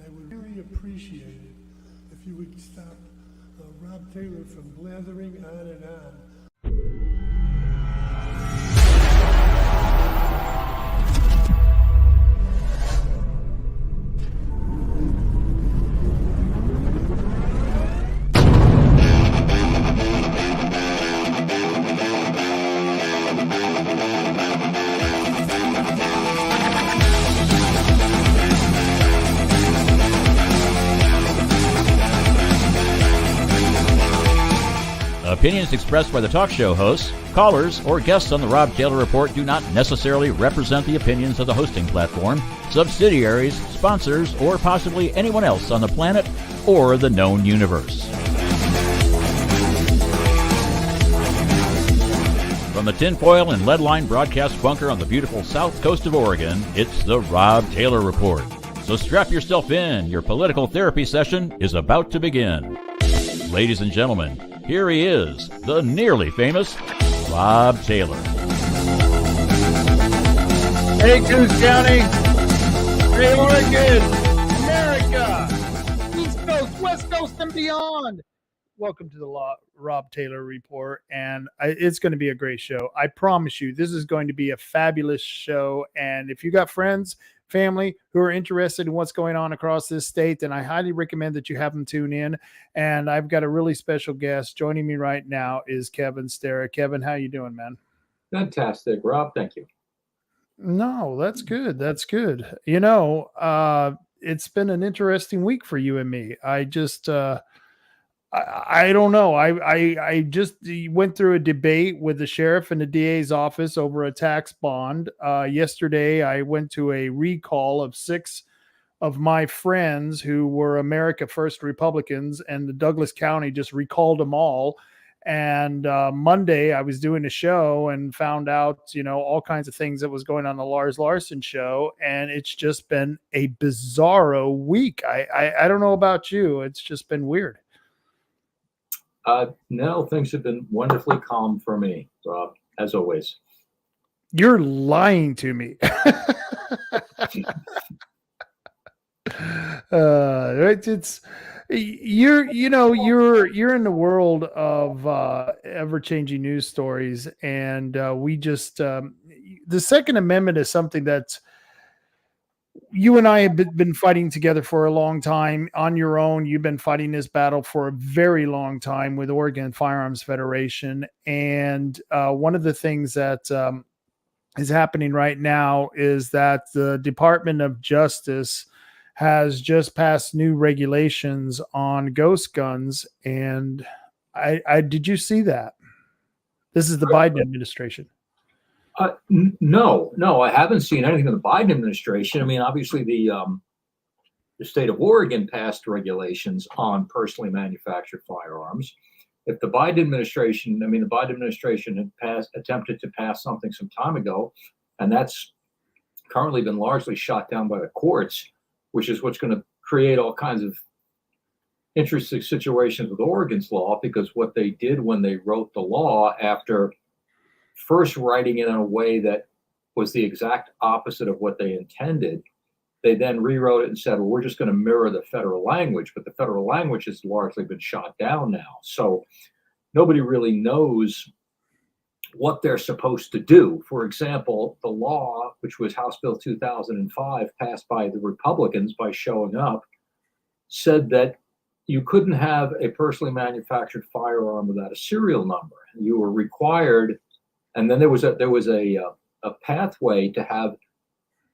I would really appreciate it if you would stop Rob Taylor from blathering on and on. Opinions expressed by the talk show hosts, callers, or guests on the Rob Taylor Report do not necessarily represent the opinions of the hosting platform, subsidiaries, sponsors, or possibly anyone else on the planet or the known universe. From the tinfoil and lead-line broadcast bunker on the beautiful south coast of Oregon, it's the Rob Taylor Report. So strap yourself in. Your political therapy session is about to begin. Ladies and gentlemen, here he is, the nearly famous Rob Taylor. Hey, Coos County, hey, Oregon, America, East Coast, West Coast, and beyond. Welcome to the Rob Taylor Report, and it's going to be a great show. I promise you, this is going to be a fabulous show, and if you got friends, family who are interested in what's going on across this state, then I highly recommend that you have them tune in. And I've got a really special guest joining me right now is Kevin Starrett. Kevin, how you doing, man? Fantastic, Rob. Thank you. No, that's good. That's good. You know, it's been an interesting week for you and me. I just, I don't know. I just went through a debate with the sheriff and the DA's office over a tax bond. Yesterday, I went to a recall of 6 of my friends who were America First Republicans, and the Douglas County just recalled them all. And Monday, I was doing a show and found out, you know, all kinds of things that was going on the Lars Larson Show. And it's just been a bizarro week. I don't know about you. It's just been weird. No, things have been wonderfully calm for me, Rob, as always. You're lying to me. It's you're in the world of ever-changing news stories, and we just the Second Amendment is something that's you and I have been fighting together for a long time. On your own, you've been fighting this battle for a very long time with Oregon Firearms Federation. And one of the things that is happening right now is that the Department of Justice has just passed new regulations on ghost guns. And I did you see that? This is the Biden administration. No, I haven't seen anything in the Biden administration. I mean, obviously the state of Oregon passed regulations on personally manufactured firearms. If the Biden administration, had attempted to pass something some time ago, and that's currently been largely shot down by the courts, which is what's going to create all kinds of interesting situations with Oregon's law, because what they did when they wrote the law, after first writing it in a way that was the exact opposite of what they intended, they then rewrote it and said, well, we're just going to mirror the federal language, but the federal language has largely been shot down now. So nobody really knows what they're supposed to do. For example, the law, which was House Bill 2005, passed by the Republicans by showing up, said that you couldn't have a personally manufactured firearm without a serial number. You were required. And then there was a pathway to have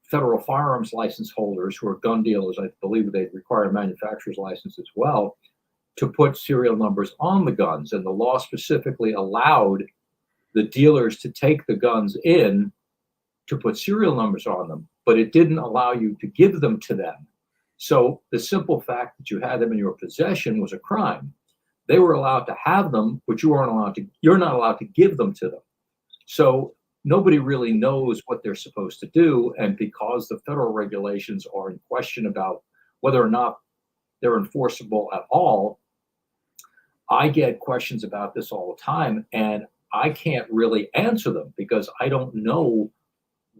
federal firearms license holders who are gun dealers, I believe they require a manufacturer's license as well, to put serial numbers on the guns. And the law specifically allowed the dealers to take the guns in to put serial numbers on them, but it didn't allow you to give them to them. So the simple fact that you had them in your possession was a crime. They were allowed to have them, but you're not allowed to give them to them. So nobody really knows what they're supposed to do. And because the federal regulations are in question about whether or not they're enforceable at all, I get questions about this all the time, and I can't really answer them because I don't know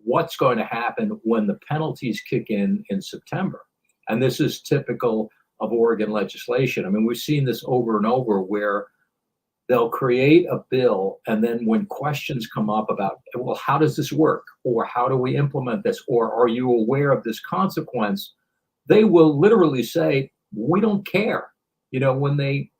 what's going to happen when the penalties kick in September. And this is typical of Oregon legislation. I mean, we've seen this over and over where they'll create a bill, and then when questions come up about, well, how does this work? Or how do we implement this? Or are you aware of this consequence? They will literally say, we don't care. You know, when they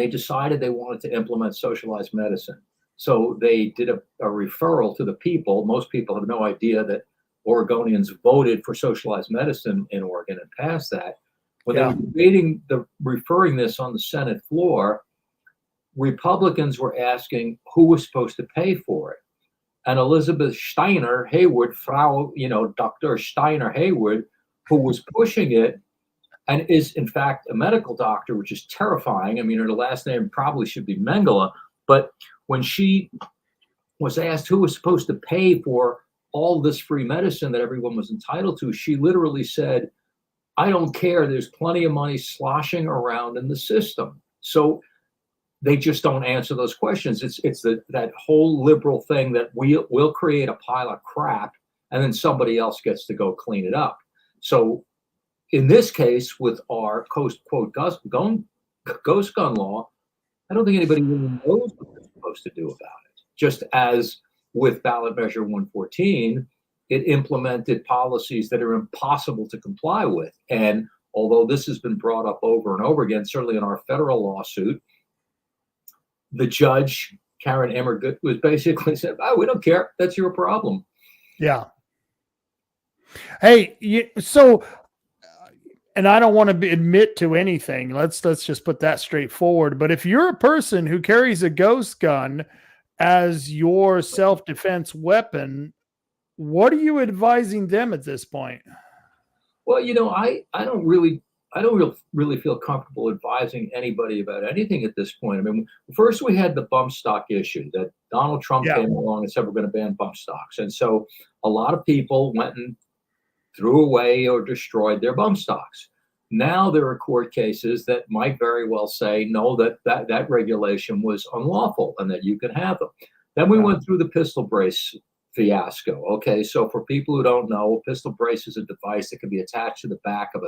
decided they wanted to implement socialized medicine, so they did a referral to the people. Most people have no idea that Oregonians voted for socialized medicine in Oregon and passed that. When they were debating referring this on the Senate floor, Republicans were asking who was supposed to pay for it. And Elizabeth Steiner Haywood, Dr. Steiner Haywood, who was pushing it and is in fact a medical doctor, which is terrifying. I mean, her last name probably should be Mengele. But when she was asked who was supposed to pay for all this free medicine that everyone was entitled to, she literally said, I don't care. There's plenty of money sloshing around in the system. So they just don't answer those questions. It's that whole liberal thing that we'll create a pile of crap and then somebody else gets to go clean it up. So in this case, with our quote ghost gun law, I don't think anybody really knows what they're supposed to do about it. Just as with ballot measure 114, it implemented policies that are impossible to comply with. And although this has been brought up over and over again, certainly in our federal lawsuit, the judge, Karen Emmergut, was basically said, oh, we don't care. That's your problem. Yeah. Hey, and I don't want to admit to anything. Let's just put that straightforward. But if you're a person who carries a ghost gun as your self-defense weapon, what are you advising them at this point? Well, I don't really feel comfortable advising anybody about anything at this point. I mean, first we had the bump stock issue that Donald Trump came along and said we're going to ban bump stocks. And so a lot of people went and threw away or destroyed their bump stocks. Now there are court cases that might very well say, no, that regulation was unlawful and that you can have them. Then we went through the pistol brace fiasco. Okay, so for people who don't know, a pistol brace is a device that can be attached to the back of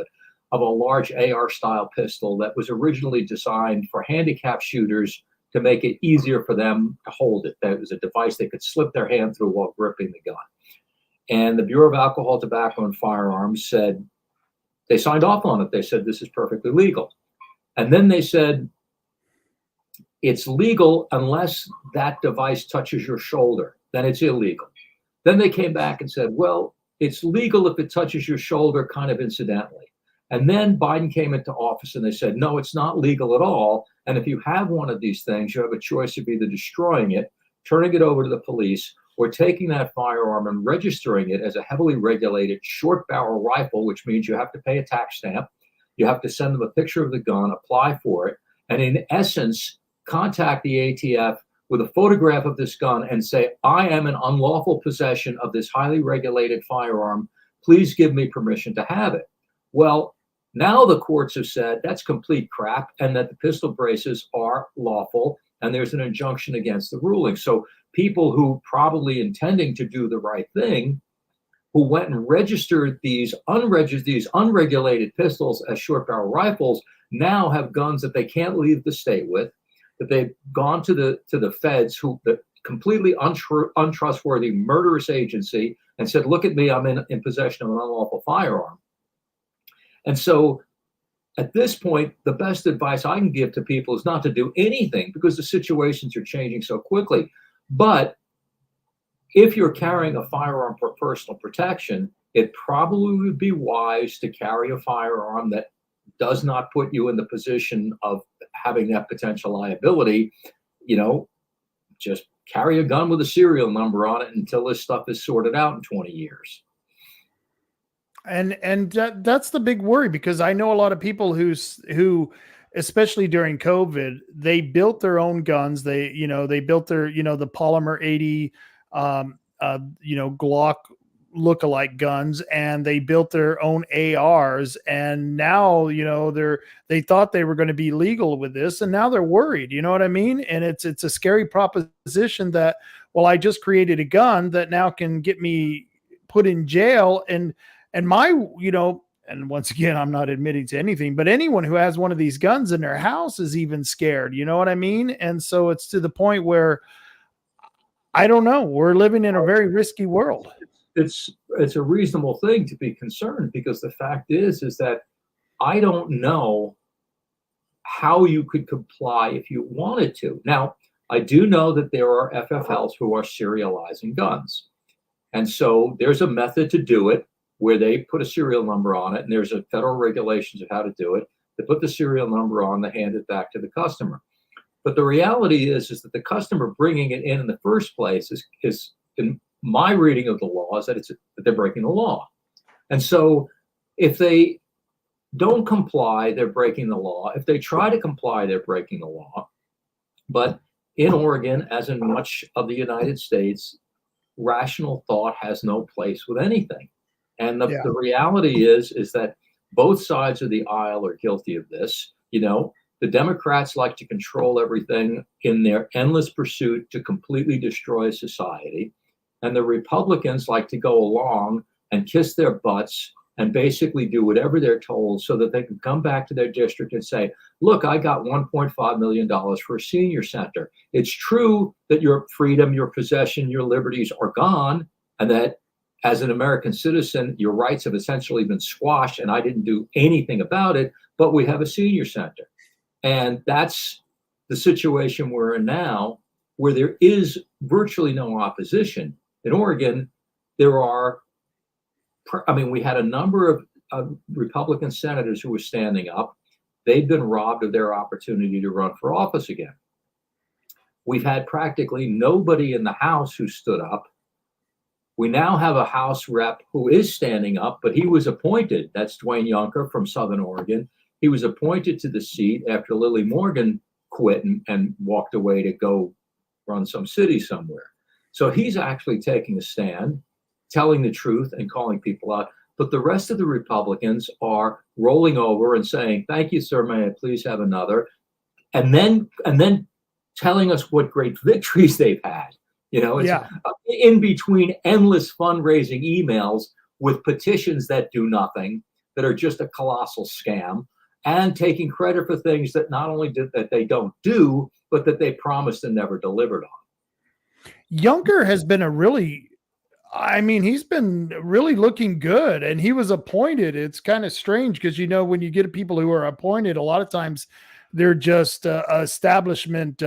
a large AR-style pistol that was originally designed for handicapped shooters to make it easier for them to hold it. That was a device they could slip their hand through while gripping the gun. And the Bureau of Alcohol, Tobacco, and Firearms said, they signed off on it. They said, this is perfectly legal. And then they said, it's legal unless that device touches your shoulder. Then it's illegal. Then they came back and said, well, it's legal if it touches your shoulder kind of incidentally. And then Biden came into office and they said, no, it's not legal at all. And if you have one of these things, you have a choice of either destroying it, turning it over to the police, or taking that firearm and registering it as a heavily regulated short barrel rifle, which means you have to pay a tax stamp. You have to send them a picture of the gun, apply for it, and in essence, contact the ATF with a photograph of this gun and say, I am in unlawful possession of this highly regulated firearm. Please give me permission to have it. Well, now the courts have said that's complete crap and that the pistol braces are lawful and there's an injunction against the ruling. So people who probably intending to do the right thing, who went and registered these unregulated pistols as short barrel rifles, now have guns that they can't leave the state with, that they've gone to the feds, the completely untrustworthy, murderous agency, and said, look at me, I'm in possession of an unlawful firearm. And so at this point, the best advice I can give to people is not to do anything because the situations are changing so quickly. But if you're carrying a firearm for personal protection, it probably would be wise to carry a firearm that does not put you in the position of having that potential liability. Just carry a gun with a serial number on it until this stuff is sorted out in 20 years. And that's the big worry, because I know a lot of people who, especially during COVID, they built their own guns. They built their, the Polymer 80, Glock lookalike guns, and they built their own ARs. And now, they thought they were going to be legal with this, and now they're worried. You know what I mean? And it's a scary proposition that, well, I just created a gun that now can get me put in jail. And my, and once again, I'm not admitting to anything, but anyone who has one of these guns in their house is even scared. You know what I mean? And so it's to the point where I don't know. We're living in a very risky world. It's a reasonable thing to be concerned, because the fact is that I don't know how you could comply if you wanted to. Now, I do know that there are FFLs who are serializing guns. And so there's a method to do it where they put a serial number on it, and there's a federal regulations of how to do it. They put the serial number on, they hand it back to the customer. But the reality is that the customer bringing it in the first place is in my reading of the law, is that they're breaking the law. And so if they don't comply, they're breaking the law. If they try to comply, they're breaking the law. But in Oregon, as in much of the United States, rational thought has no place with anything. And the reality is that both sides of the aisle are guilty of this. You know, the Democrats like to control everything in their endless pursuit to completely destroy society. And the Republicans like to go along and kiss their butts and basically do whatever they're told so that they can come back to their district and say, look, I got $1.5 million for a senior center. It's true that your freedom, your possession, your liberties are gone, and that as an American citizen, your rights have essentially been squashed, and I didn't do anything about it, but we have a senior center. And that's the situation we're in now, where there is virtually no opposition. In Oregon, we had a number of Republican senators who were standing up. They'd been robbed of their opportunity to run for office again. We've had practically nobody in the House who stood up. We now have a House rep who is standing up, but he was appointed. That's Dwayne Yunker from Southern Oregon. He was appointed to the seat after Lily Morgan quit and walked away to go run some city somewhere. So he's actually taking a stand, telling the truth and calling people out. But the rest of the Republicans are rolling over and saying, thank you, sir, may I please have another? And then telling us what great victories they've had. You know, it's in between endless fundraising emails with petitions that do nothing, that are just a colossal scam, and taking credit for things that not only that they don't do, but that they promised and never delivered on. Yunker has been he's been really looking good, and he was appointed. It's kind of strange because, you know, when you get people who are appointed, a lot of times they're just establishment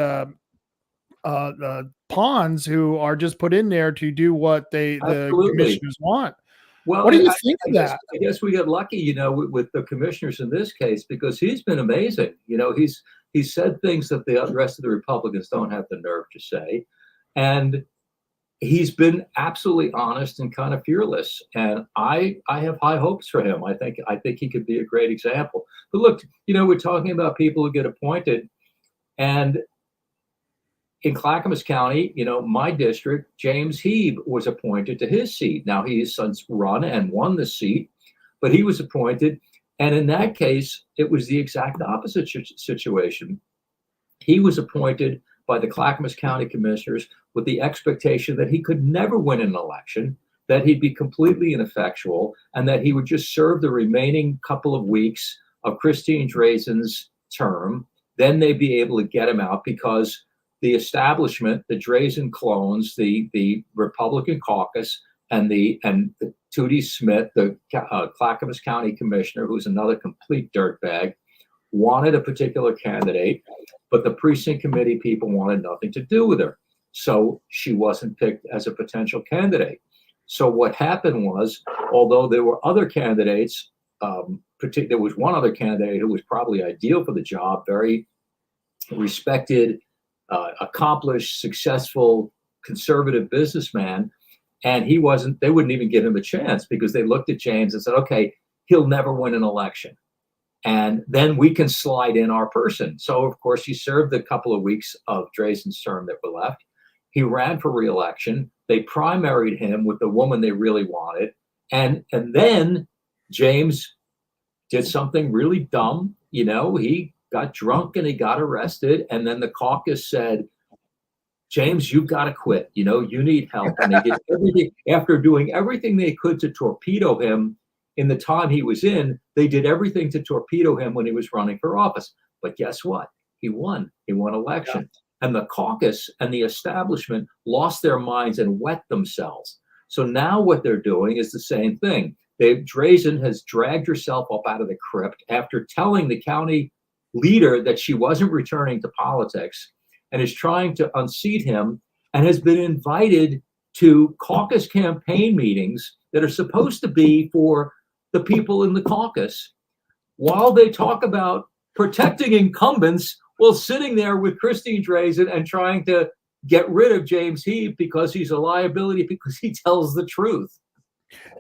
pawns who are just put in there to do what the commissioners want. Well, what do you think of that? I guess we got lucky, you know, with the commissioners in this case, because he's been amazing. You know, he's said things that the rest of the Republicans don't have the nerve to say. And he's been absolutely honest and kind of fearless. And I have high hopes for him. I think he could be a great example. But look, you know, we're talking about people who get appointed. And in Clackamas County, you know, my district, James He was appointed to his seat. Now, he has since run and won the seat, but he was appointed. And in that case, it was the exact opposite situation. He was appointed by the Clackamas County Commissioners with the expectation that he could never win an election, that he'd be completely ineffectual, and that he would just serve the remaining couple of weeks of Christine Drazen's term. Then they'd be able to get him out, because the establishment, the Drazen clones, the Republican caucus, and Tootie Smith, the Clackamas County Commissioner, who's another complete dirtbag, wanted a particular candidate, but the precinct committee people wanted nothing to do with her. So she wasn't picked as a potential candidate. So what happened was, although there were other candidates, there was one other candidate who was probably ideal for the job, very respected, accomplished, successful, conservative businessman. And they wouldn't even give him a chance, because they looked at James and said, okay, he'll never win an election. And then we can slide in our person. So, of course, he served the couple of weeks of Drazen's term that were left. He ran for re-election. They primaried him with the woman they really wanted. And then James did something really dumb. You know, he got drunk and he got arrested. And then the caucus said, James, you've got to quit. You know, you need help. And they did everything. After doing everything they could to torpedo him, in the time he was in, they did everything to torpedo him when he was running for office. But guess what? He won. He won election. Yeah. And the caucus and the establishment lost their minds and wet themselves. So now what they're doing is the same thing. Drazen has dragged herself up out of the crypt after telling the county leader that she wasn't returning to politics, and is trying to unseat him, and has been invited to caucus campaign meetings that are supposed to be for the people in the caucus, while they talk about protecting incumbents, while sitting there with Christine Drazen and trying to get rid of James He because he's a liability, because he tells the truth.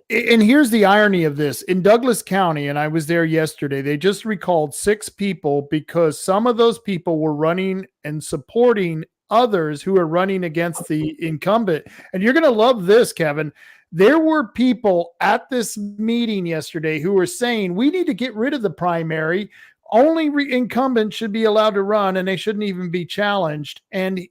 And here's the irony of this. In Douglas County, and I was there yesterday, they just recalled 6 people because some of those people were running and supporting others who are running against the incumbent. And you're going to love this, Kevin. There were people at this meeting yesterday who were saying, we need to get rid of the primary. Only incumbents should be allowed to run, and they shouldn't even be challenged. And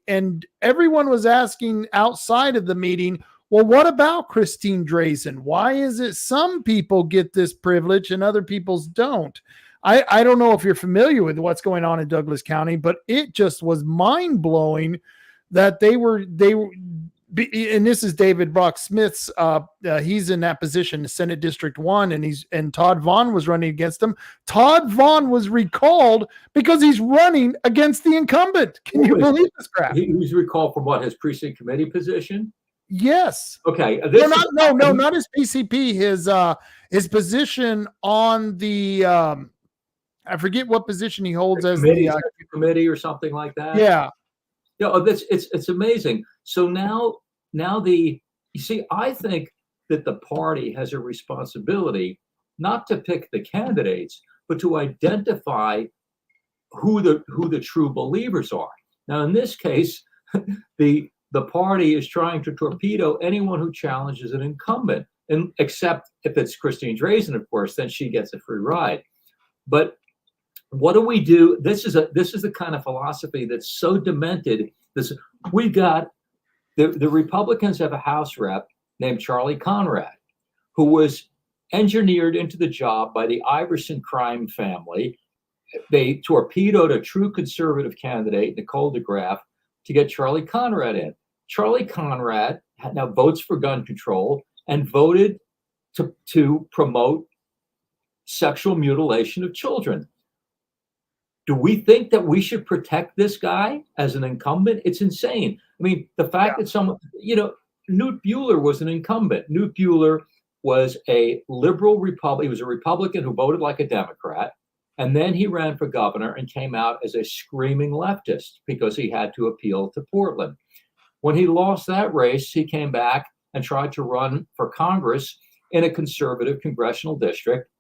everyone was asking outside of the meeting, well, what about Christine Drazen? Why is it some people get this privilege and other people's don't? I don't know if you're familiar with what's going on in Douglas County, but it just was mind-blowing that they were, and this is David Brock Smith's, he's in that position, Senate District 1, and Todd Vaughn was running against him. Todd Vaughn was recalled because he's running against the incumbent. Can you believe this crap? He was recalled from what, his precinct committee position? Yes. Okay. Not his PCP, his position on the, I forget what position he holds as the committee or something like that. Yeah. It's amazing. So now you see, I think that the party has a responsibility not to pick the candidates, but to identify who the true believers are. Now, in this case, the party is trying to torpedo anyone who challenges an incumbent, and except if it's Christine Drazen, of course, then she gets a free ride. But what do we do? This is the kind of philosophy that's so demented. We got the Republicans have a House rep named Charlie Conrad, who was engineered into the job by the Iverson crime family. They torpedoed a true conservative candidate, Nicole DeGraff, to get Charlie Conrad in. Charlie Conrad now votes for gun control and voted to promote sexual mutilation of children. Do we think that we should protect this guy as an incumbent? It's insane. I mean, the fact that someone, Newt Bueller was an incumbent. Newt Bueller was a liberal Republican. He was a Republican who voted like a Democrat. And then he ran for governor and came out as a screaming leftist because he had to appeal to Portland. When he lost that race, he came back and tried to run for Congress in a conservative congressional district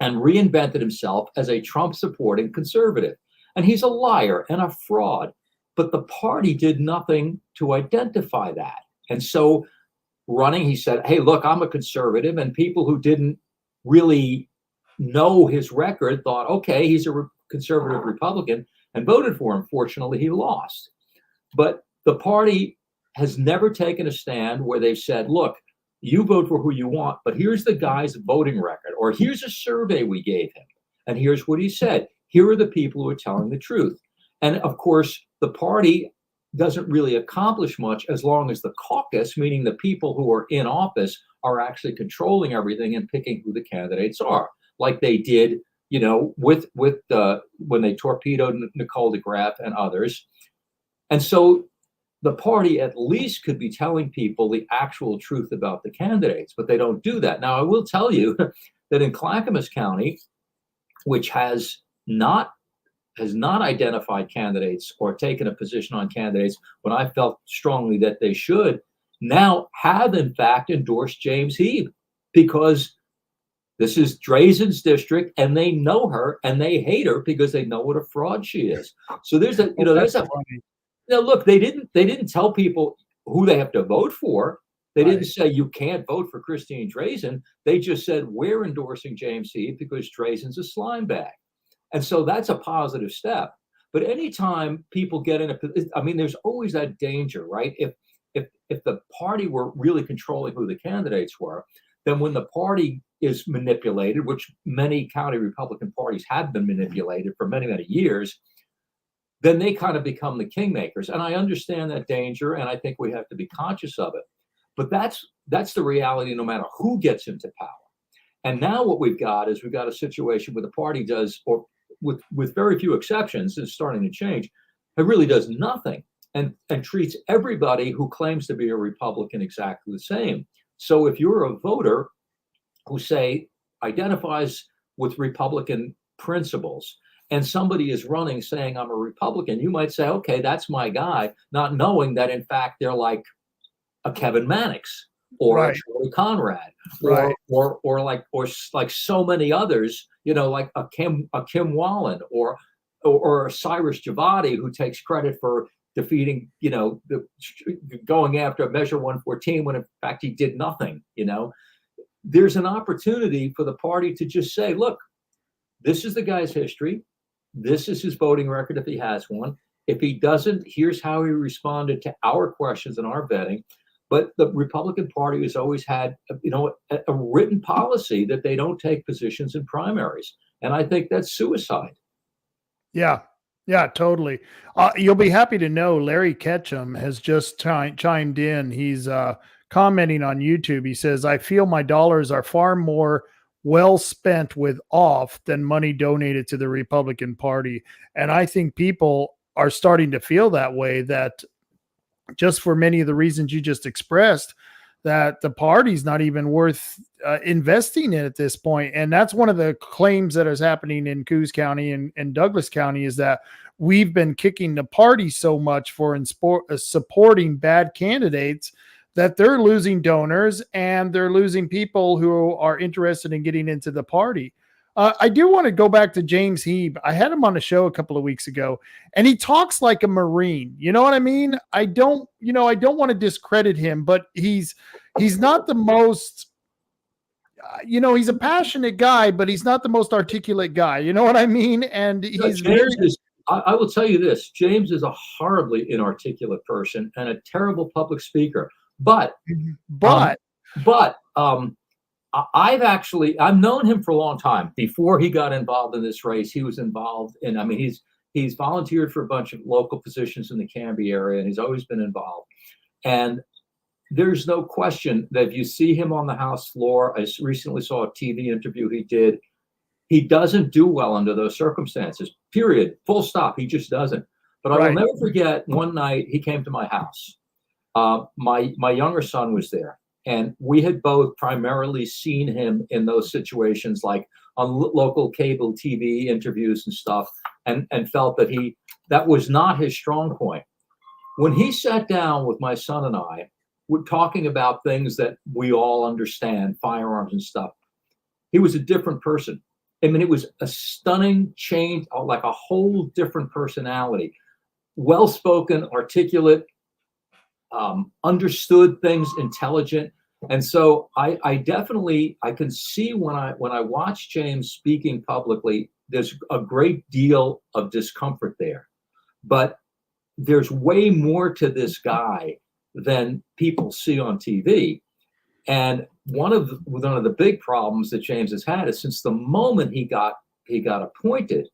and reinvented himself as a Trump-supporting conservative. And he's a liar and a fraud, but the party did nothing to identify that. And so running, he said, hey, look, I'm a conservative, and people who didn't really know his record thought, okay, he's a conservative Republican, and voted for him. Fortunately, he lost. But the party has never taken a stand where they've said, look, you vote for who you want, but here's the guy's voting record, or here's a survey we gave him, and here's what he said. Here are the people who are telling the truth. And of course, the party doesn't really accomplish much as long as the caucus, meaning the people who are in office, are actually controlling everything and picking who the candidates are, like they did, with when they torpedoed Nicole DeGraff and others. And so the party at least could be telling people the actual truth about the candidates, but they don't do that. Now, I will tell you that in Clackamas County, which has not identified candidates or taken a position on candidates when I felt strongly that they should, now have in fact endorsed James He, because this is Drazen's district and they know her and they hate her because they know what a fraud she is. So now look, they didn't tell people who they have to vote for. They didn't say you can't vote for Christine Drazen. They just said we're endorsing James He because Drazen's a slime bag. And so that's a positive step. But anytime people get there's always that danger, right? If the party were really controlling who the candidates were, then when the party is manipulated, which many county Republican parties have been manipulated for many, many years, then they kind of become the kingmakers. And I understand that danger, and I think we have to be conscious of it. But that's the reality no matter who gets into power. And now what we've got is a situation where the party does, or with very few exceptions, is starting to change. It really does nothing and treats everybody who claims to be a Republican exactly the same. So if you're a voter who, say, identifies with Republican principles, and somebody is running saying, I'm a Republican, you might say, okay, that's my guy, not knowing that, in fact, they're like a Kevin Mannix or a Charlie Conrad or like so many others, like a Kim Wallen or a Cyrus Javadi, who takes credit for defeating, going after Measure 114 when in fact he did nothing. There's an opportunity for the party to just say, look, this is the guy's history. This is his voting record if he has one. If he doesn't, here's how he responded to our questions and our vetting. But the Republican Party has always had, a written policy that they don't take positions in primaries. And I think that's suicide. Yeah, totally. You'll be happy to know Larry Ketchum has just chimed in. He's commenting on YouTube. He says, I feel my dollars are far more well spent with off than money donated to the Republican Party. And I think people are starting to feel that way, that just for many of the reasons you just expressed, that the party's not even worth investing in at this point. And that's one of the claims that is happening in Coos County and Douglas County, is that we've been kicking the party so much for supporting bad candidates that they're losing donors and they're losing people who are interested in getting into the party. I do want to go back to James He. I had him on the show a couple of weeks ago, and he talks like a Marine. You know what I mean? I don't want to discredit him, but he's not the most, he's a passionate guy, but he's not the most articulate guy. You know what I mean? And he's I will tell you this, James is a horribly inarticulate person and a terrible public speaker. But I've known him for a long time. Before he got involved in this race, he was involved in, he's volunteered for a bunch of local positions in the Canby area, and he's always been involved. And there's no question that if you see him on the House floor, I recently saw a TV interview he did, he doesn't do well under those circumstances, period, full stop. He just doesn't. But I will never forget one night he came to my house. My younger son was there, and we had both primarily seen him in those situations, like on local cable TV interviews and stuff, and felt that that was not his strong point. When he sat down with my son and I, we're talking about things that we all understand, firearms and stuff, he was a different person. It was a stunning change, like a whole different personality, well-spoken, articulate, understood things, intelligent. And so I can see when I watch James speaking publicly, there's a great deal of discomfort there, but there's way more to this guy than people see on TV. And one of the big problems that James has had is since the moment he got appointed,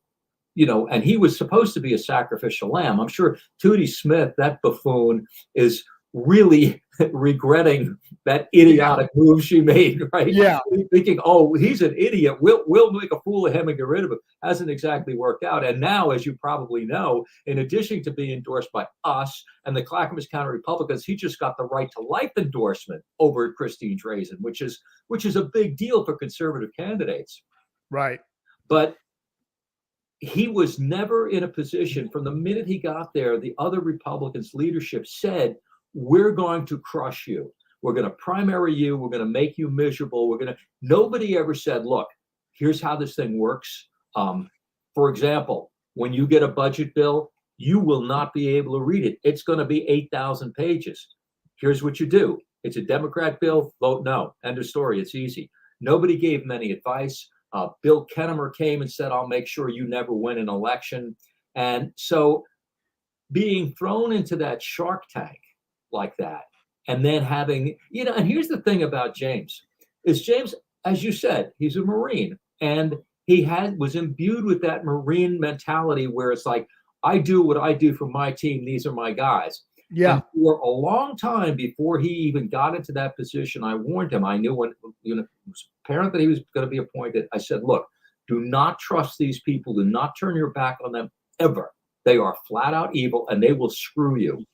and he was supposed to be a sacrificial lamb. I'm sure Tootie Smith, that buffoon, is really regretting that idiotic move she made, right? Yeah. Thinking, oh, he's an idiot. We'll make a fool of him and get rid of him. Hasn't exactly worked out. And now, as you probably know, in addition to being endorsed by us and the Clackamas County Republicans, he just got the right to life endorsement over Christine Drazen, which is a big deal for conservative candidates. Right. But he was never in a position, from the minute he got there, the other Republicans' leadership said, we're going to crush you. We're going to primary you. We're going to make you miserable. Nobody ever said, look, here's how this thing works. For example, when you get a budget bill, you will not be able to read it. It's going to be 8,000 pages. Here's what you do. It's a Democrat bill, vote no. End of story. It's easy. Nobody gave him any advice. Bill Kennemer came and said, I'll make sure you never win an election. And so being thrown into that shark tank like that, and then having, and here's the thing about James, is James as you said, he's a Marine, and was imbued with that Marine mentality where it's like, I do what I do for my team. These are my guys. Yeah. And for a long time before he even got into that position, I warned him. I knew when it was apparent that he was going to be appointed. I said, look, do not trust these people. Do not turn your back on them ever. They are flat out evil and they will screw you.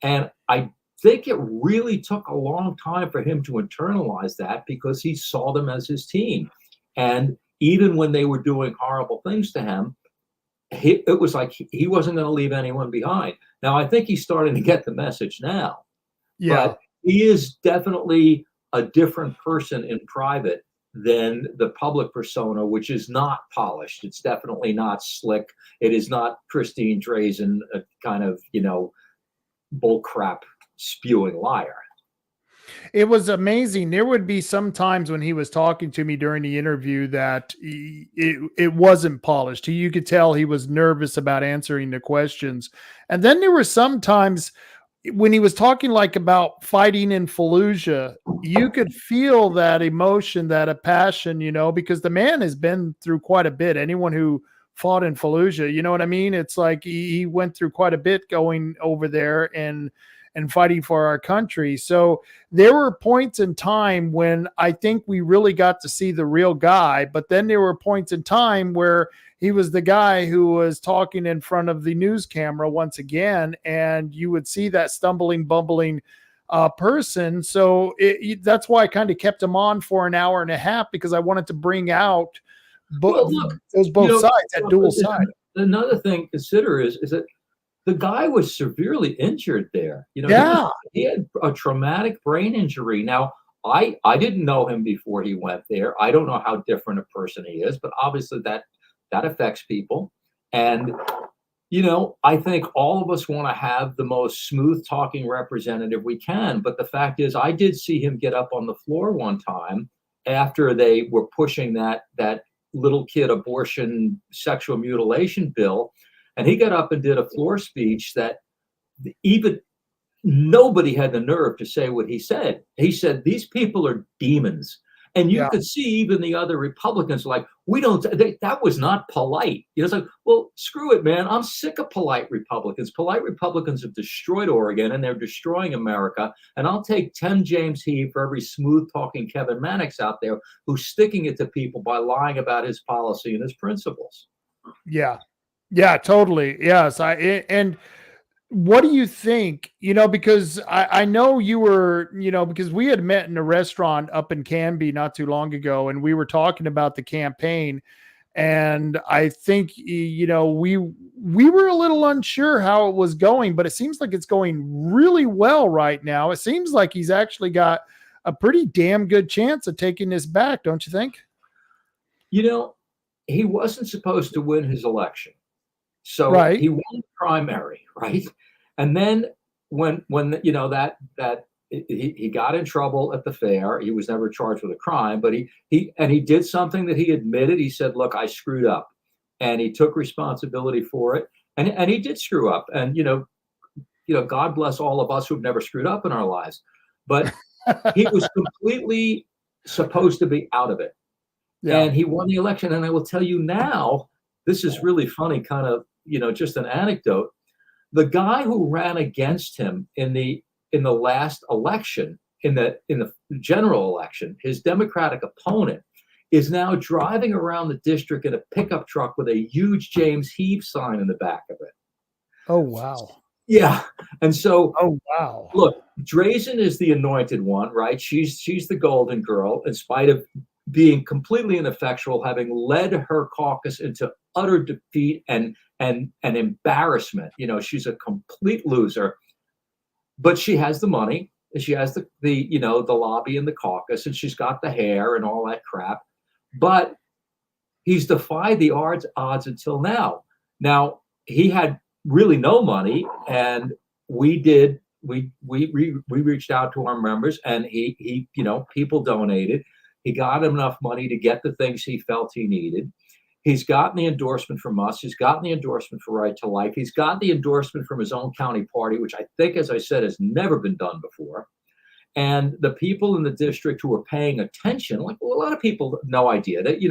And I think it really took a long time for him to internalize that because he saw them as his team. And even when they were doing horrible things to him, it was like he wasn't going to leave anyone behind. Now, I think he's starting to get the message now. Yeah. But he is definitely a different person in private than the public persona, which is not polished. It's definitely not slick. It is not Christine Drazen, a kind of, bull crap spewing liar. It was amazing. There would be some times when he was talking to me during the interview that it wasn't polished. You could tell he was nervous about answering the questions. And then there were some times when he was talking like about fighting in Fallujah, you could feel that emotion, that a passion, because the man has been through quite a bit. Anyone who fought in Fallujah, you know what I mean? It's like he went through quite a bit going over there and fighting for our country. So there were points in time when I think we really got to see the real guy, but then there were points in time where he was the guy who was talking in front of the news camera once again, and you would see that stumbling, bumbling person. So that's why I kind of kept him on for an hour and a half, because I wanted to bring out both sides, that dual side. Another thing to consider is that the guy was severely injured there. He had a traumatic brain injury. Now, I didn't know him before he went there. I don't know how different a person he is, but obviously that affects people. And, I think all of us want to have the most smooth talking representative we can. But the fact is, I did see him get up on the floor one time after they were pushing that little kid abortion sexual mutilation bill. And he got up and did a floor speech that even nobody had the nerve to say what he said. He said, these people are demons. And you could see even the other Republicans like, that was not polite. It's like, well, screw it, man. I'm sick of polite Republicans. Polite Republicans have destroyed Oregon and they're destroying America. And I'll take 10 James He for every smooth talking Kevin Mannix out there who's sticking it to people by lying about his policy and his principles. Yeah, totally. Yes. And what do you think, because I know you were, because we had met in a restaurant up in Canby not too long ago, and we were talking about the campaign. And I think, we were a little unsure how it was going, but it seems like it's going really well right now. It seems like he's actually got a pretty damn good chance of taking this back, don't you think? He wasn't supposed to win his election. So he won the primary, right? And then when he got in trouble at the fair, he was never charged with a crime, but he did something that he admitted. He said, look, I screwed up, and he took responsibility for it. And he did screw up. And, God bless all of us who've never screwed up in our lives, but he was completely supposed to be out of it. Yeah. And he won the election. And I will tell you now, this is really funny, kind of, just an anecdote. The guy who ran against him in the last election, in the general election, his Democratic opponent, is now driving around the district in a pickup truck with a huge James He sign in the back of it. Oh, wow. Yeah. And so, wow. Look, Drazen is the anointed one, right? She's the golden girl, in spite of being completely ineffectual, having led her caucus into utter defeat and embarrassment. She's a complete loser, but she has the money, she has the lobby and the caucus, and she's got the hair and all that crap. But he's defied the odds until now. Now, he had really no money, and we reached out to our members, and he people donated. He got enough money to get the things he felt he needed. He's gotten the endorsement from us. He's gotten the endorsement for Right to Life. He's got the endorsement from his own county party, which I think, as I said, has never been done before. And the people in the district who are paying attention, like, well, a lot of people have no idea that,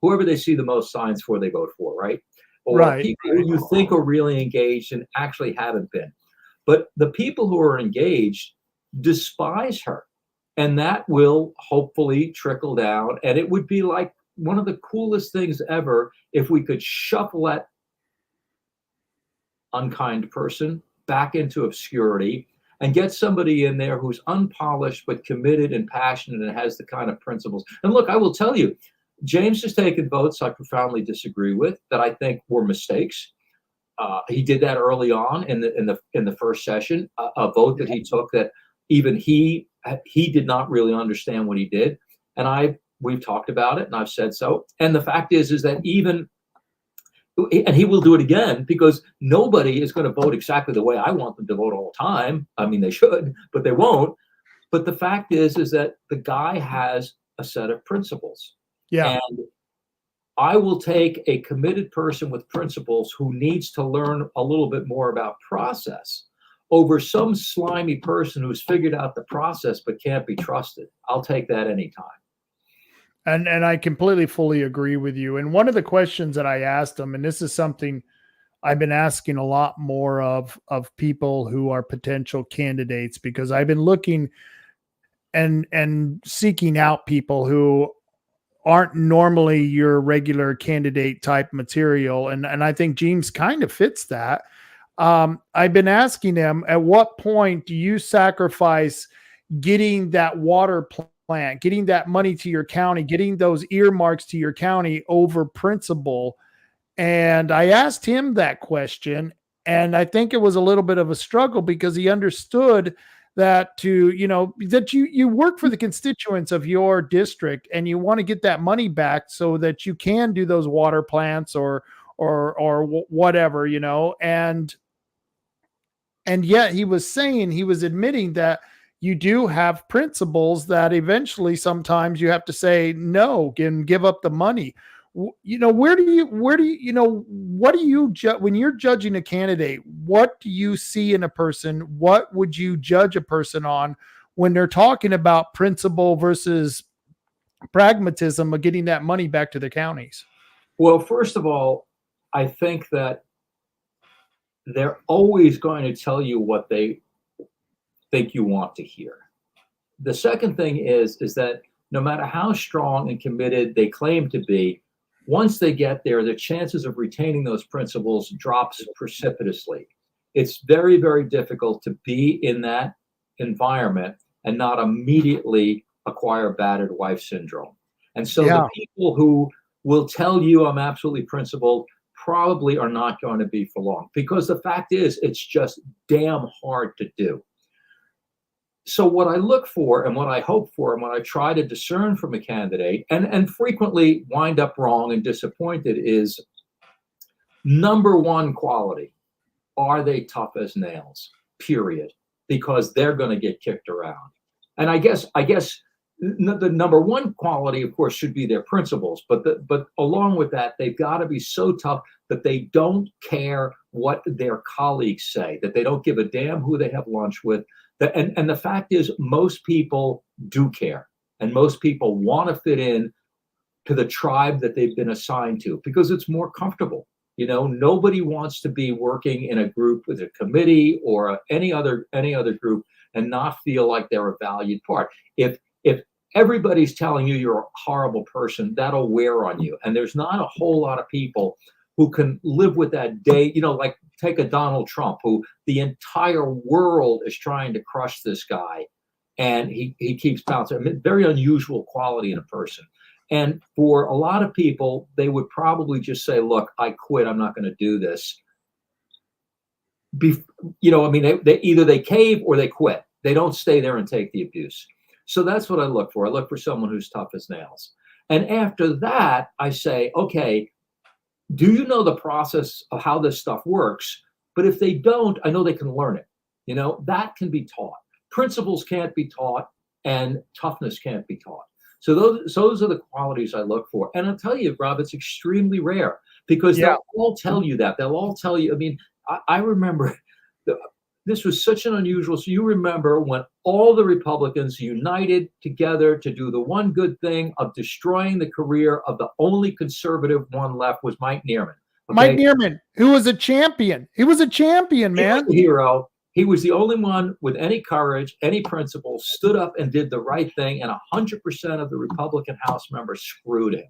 whoever they see the most signs for, they vote for, right? Or Right. people who you think are really engaged and actually haven't been. But the people who are engaged despise her. And that will hopefully trickle down. And it would be like one of the coolest things ever if we could shuffle that unkind person back into obscurity and get somebody in there who's unpolished but committed and passionate and has the kind of principles. And look, I will tell you, James has taken votes I profoundly disagree with that I think were mistakes. He did that early on in the first session, a vote that he took that even he did not really understand what he did. And we've talked about it, and I've said so. And the fact is that and he will do it again, because nobody is going to vote exactly the way I want them to vote all the time. I mean, they should, but they won't. But the fact is that the guy has a set of principles. Yeah. And I will take a committed person with principles who needs to learn a little bit more about process over some slimy person who's figured out the process but can't be trusted. I'll take that anytime. And I completely fully agree with you. And one of the questions that I asked him, and this is something I've been asking a lot more of people who are potential candidates, because I've been looking and seeking out people who aren't normally your regular candidate type material. And I think James kind of fits that. I've been asking him, at what point do you sacrifice getting that water plant, getting that money to your county, getting those earmarks to your county over principle? And I asked him that question, and I think it was a little bit of a struggle, because he understood that that you work for the constituents of your district, and you want to get that money back so that you can do those water plants or whatever, and yet he was admitting that you do have principles that eventually sometimes you have to say no and give up the money. What do you when you're judging a candidate, what do you see in a person? What would you judge a person on when they're talking about principle versus pragmatism of getting that money back to the counties? Well, first of all, I think that they're always going to tell you what they think you want to hear. The second thing is that no matter how strong and committed they claim to be, once they get there, the chances of retaining those principles drops precipitously. It's very, very difficult to be in that environment and not immediately acquire battered wife syndrome. And so the people who will tell you I'm absolutely principled probably are not going to be for long, because the fact is it's just damn hard to do. So what I look for and what I hope for and what I try to discern from a candidate, and frequently wind up wrong and disappointed, is number one quality. Are they tough as nails? Period. Because they're going to get kicked around. And I guess the number one quality, of course, should be their principles. But along with that, they've got to be so tough that they don't care what their colleagues say, that they don't give a damn who they have lunch with. And the fact is, most people do care, and most people want to fit in to the tribe that they've been assigned to, because it's more comfortable. Nobody wants to be working in a group with a committee or any other group and not feel like they're a valued part. If everybody's telling you you're a horrible person, that'll wear on you. And there's not a whole lot of people who can live with that day, like take a Donald Trump, who the entire world is trying to crush this guy, and he keeps bouncing. I mean, very unusual quality in a person. And for a lot of people, they would probably just say, look, I quit. I'm not going to do this. They either they cave or they quit. They don't stay there and take the abuse. So that's what I look for. I look for someone who's tough as nails. And after that, I say, okay, do you know the process of how this stuff works? But if they don't, I know they can learn it. That can be taught. Principles can't be taught, and toughness can't be taught. So those are the qualities I look for. And I'll tell you, Rob, it's extremely rare, because they'll all tell you that. They'll all tell you. I mean, I remember this was such an unusual. So you remember when all the Republicans united together to do the one good thing of destroying the career of the only conservative one left was Mike Neerman. Okay? Mike Neerman, who was a champion. He was a champion, man. He was a hero. He was the only one with any courage, any principle, stood up and did the right thing, and 100% of the Republican House members screwed him.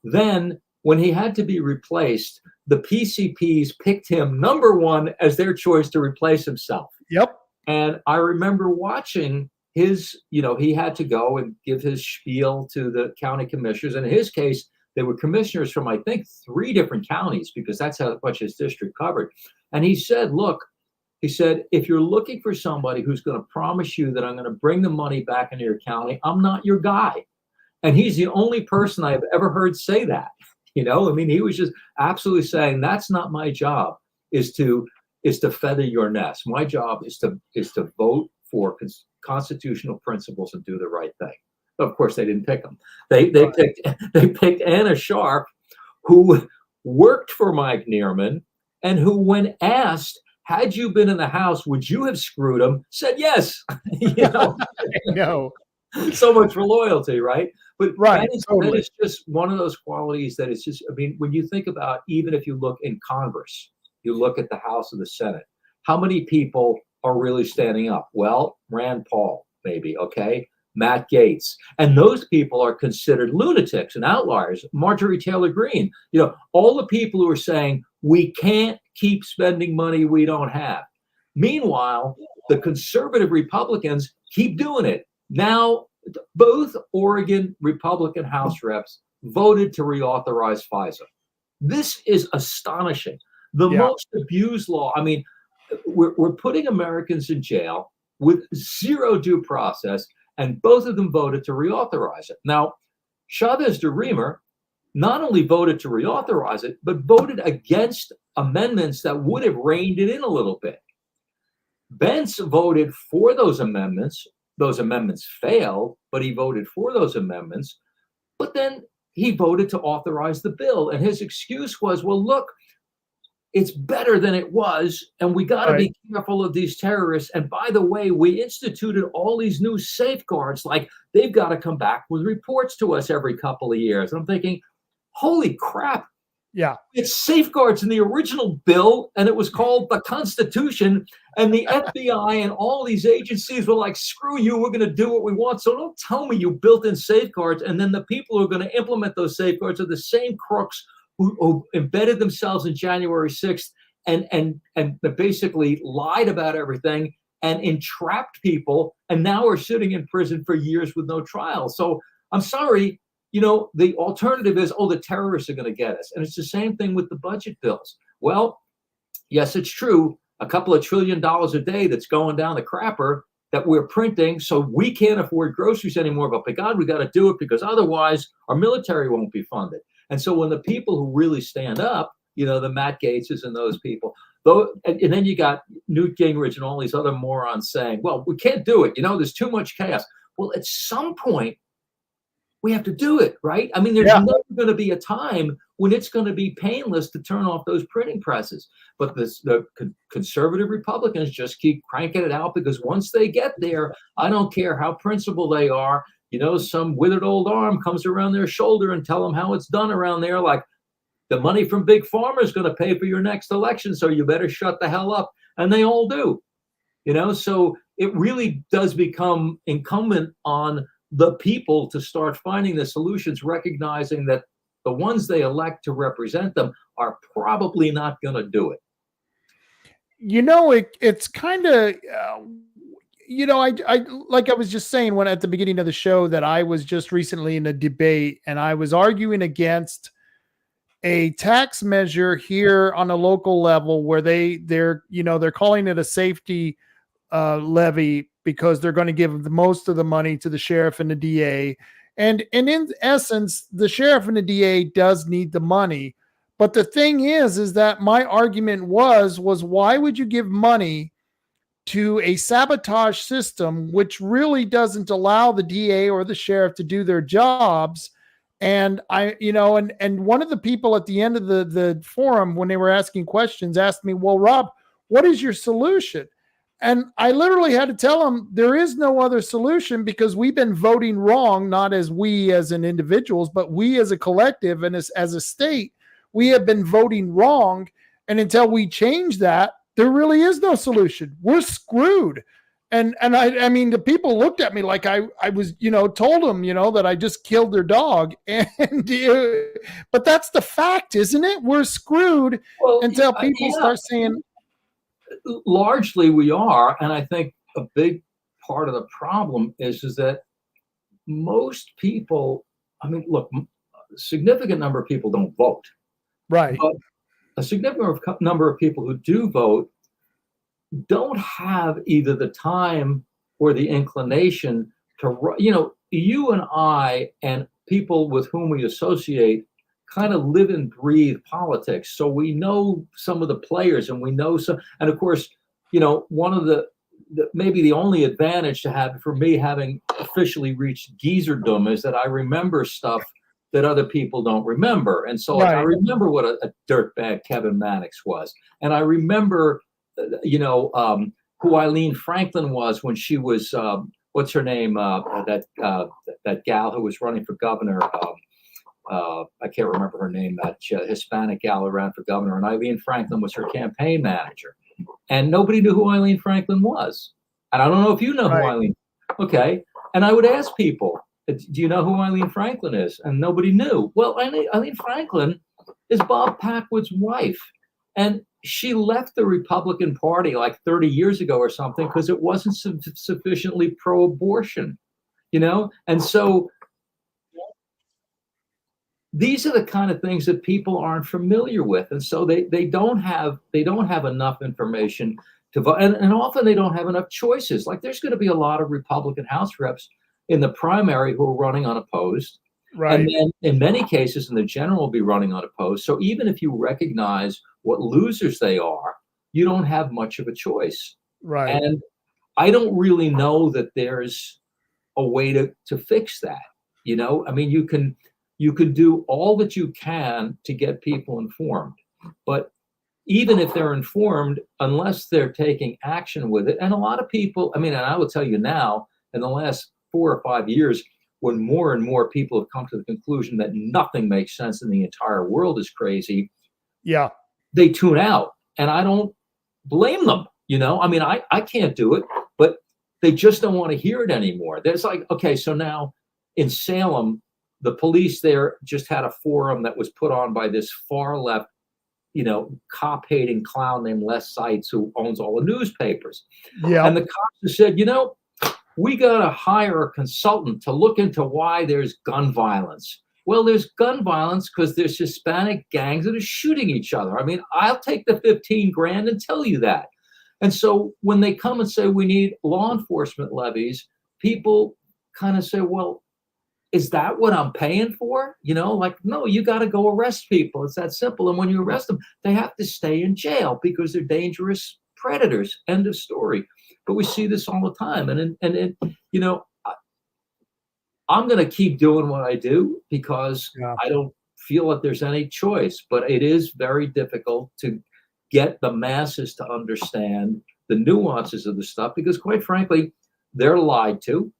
Then, when he had to be replaced, the PCPs picked him number one as their choice to replace himself. Yep. And I remember watching his, he had to go and give his spiel to the county commissioners. And in his case, they were commissioners from, I think, 3 different counties, because that's how much his district covered. And he said, look, he said, if you're looking for somebody who's going to promise you that I'm going to bring the money back into your county, I'm not your guy. And he's the only person I've ever heard say that. He was just absolutely saying, that's not my job, is to feather your nest. My job is to vote for constitutional principles and do the right thing. Of course, they didn't pick him. They picked Anna Sharp, who worked for Mike Neerman, and who, when asked, had you been in the House, would you have screwed him, said yes. I know. So much for loyalty, right? But right, that is just one of those qualities that it's just, when you think about, even if you look in Congress, you look at the House and the Senate, how many people are really standing up? Well, Rand Paul, maybe, okay? Matt Gaetz. And those people are considered lunatics and outliers. Marjorie Taylor Greene, all the people who are saying, we can't keep spending money we don't have. Meanwhile, the conservative Republicans keep doing it. Now, both Oregon Republican House reps voted to reauthorize FISA. This is astonishing. The most abused law. We're putting Americans in jail with zero due process, and both of them voted to reauthorize it. Now, Chavez de Reamer not only voted to reauthorize it, but voted against amendments that would have reined it in a little bit. Bentz voted for those amendments. Those amendments failed, but he voted for those amendments. But then he voted to authorize the bill. And his excuse was, well, look, it's better than it was, and we got to be careful of these terrorists. And by the way, we instituted all these new safeguards, like they've got to come back with reports to us every couple of years. And I'm thinking, holy crap. Yeah. It's safeguards in the original bill, and it was called the Constitution, and the FBI and all these agencies were like, screw you, we're going to do what we want. So don't tell me you built in safeguards, and then the people who are going to implement those safeguards are the same crooks who embedded themselves in January 6th and basically lied about everything and entrapped people, and now are sitting in prison for years with no trial. So I'm sorry, the alternative is, the terrorists are going to get us. And it's the same thing with the budget bills. Well, yes, it's true. A couple of $1 trillion a day that's going down the crapper that we're printing, so we can't afford groceries anymore. But by God, we got to do it, because otherwise our military won't be funded. And so when the people who really stand up, the Matt Gaetzes and those people, and then you got Newt Gingrich and all these other morons saying, well, we can't do it. There's too much chaos. Well, at some point, we have to do it, right? There's never going to be a time when it's going to be painless to turn off those printing presses. But the conservative Republicans just keep cranking it out, because once they get there, I don't care how principled they are, some withered old arm comes around their shoulder and tell them how it's done around there. Like, the money from Big Pharma is going to pay for your next election, so you better shut the hell up. And they all do, so it really does become incumbent on the people to start finding the solutions, recognizing that the ones they elect to represent them are probably not going to do it. It's kind of, I like I was just saying when at the beginning of the show that I was just recently in a debate, and I was arguing against a tax measure here on a local level where they're calling it a safety levy, because they're going to give the most of the money to the sheriff and the DA. And in essence, the sheriff and the DA does need the money. But the thing is that my argument was why would you give money to a sabotage system which really doesn't allow the DA or the sheriff to do their jobs? And and one of the people at the end of the forum, when they were asking questions, asked me, well, Rob, what is your solution? And I literally had to tell them there is no other solution because we've been voting wrong, not as we as an individuals, but we as a collective and as a state, we have been voting wrong. And until we change that, there really is no solution. We're screwed. And I mean, the people looked at me like I was, told them, that I just killed their dog. And, but that's the fact, isn't it? We're screwed until people start saying. Largely we are. And I think a big part of the problem is that most people, I mean, look, a significant number of people don't vote. Right. But a significant number of people who do vote don't have either the time or the inclination to, you and I and people with whom we associate kind of live and breathe politics. So we know some of the players and we know some, and of course, one of the maybe the only advantage to have for me having officially reached geezerdom is that I remember stuff that other people don't remember. And so I remember what a dirtbag Kevin Mannix was. And I remember who Eileen Franklin was when she was, what's her name? That gal who was running for governor. I can't remember her name, that Hispanic gal who ran for governor. And Eileen Franklin was her campaign manager. And nobody knew who Eileen Franklin was. And I don't know if you know who Eileen. Okay. And I would ask people, do you know who Eileen Franklin is? And nobody knew. Well, Eileen Franklin is Bob Packwood's wife. And she left the Republican Party like 30 years ago or something because it wasn't sufficiently pro-abortion, And so these are the kind of things that people aren't familiar with. And so they don't have enough information to vote. And often they don't have enough choices. Like there's going to be a lot of Republican House reps in the primary who are running unopposed. Right. And then in many cases in the general will be running unopposed. So even if you recognize what losers they are, you don't have much of a choice. Right. And I don't really know that there's a way to fix that. I mean, you can do all that you can to get people informed, but even if they're informed, unless they're taking action with it, and a lot of people, I mean, and I will tell you now, in the last 4 or 5 years, when more and more people have come to the conclusion that nothing makes sense and the entire world is crazy, they tune out. And I don't blame them. I mean, I can't do it, but they just don't want to hear it anymore. There's like, okay, so now in Salem, the police there just had a forum that was put on by this far left, cop-hating clown named Les Seitz, who owns all the newspapers. Yeah. And the cops said, we got to hire a consultant to look into why there's gun violence. Well, there's gun violence because there's Hispanic gangs that are shooting each other. I mean, I'll take the $15,000 and tell you that. And so when they come and say we need law enforcement levies, people kind of say, well, is that what I'm paying for? No, you got to go arrest people. It's that simple. And when you arrest them, they have to stay in jail because they're dangerous predators. End of story. But we see this all the time. And I'm going to keep doing what I do because I don't feel that there's any choice. But it is very difficult to get the masses to understand the nuances of the stuff because, quite frankly, they're lied to.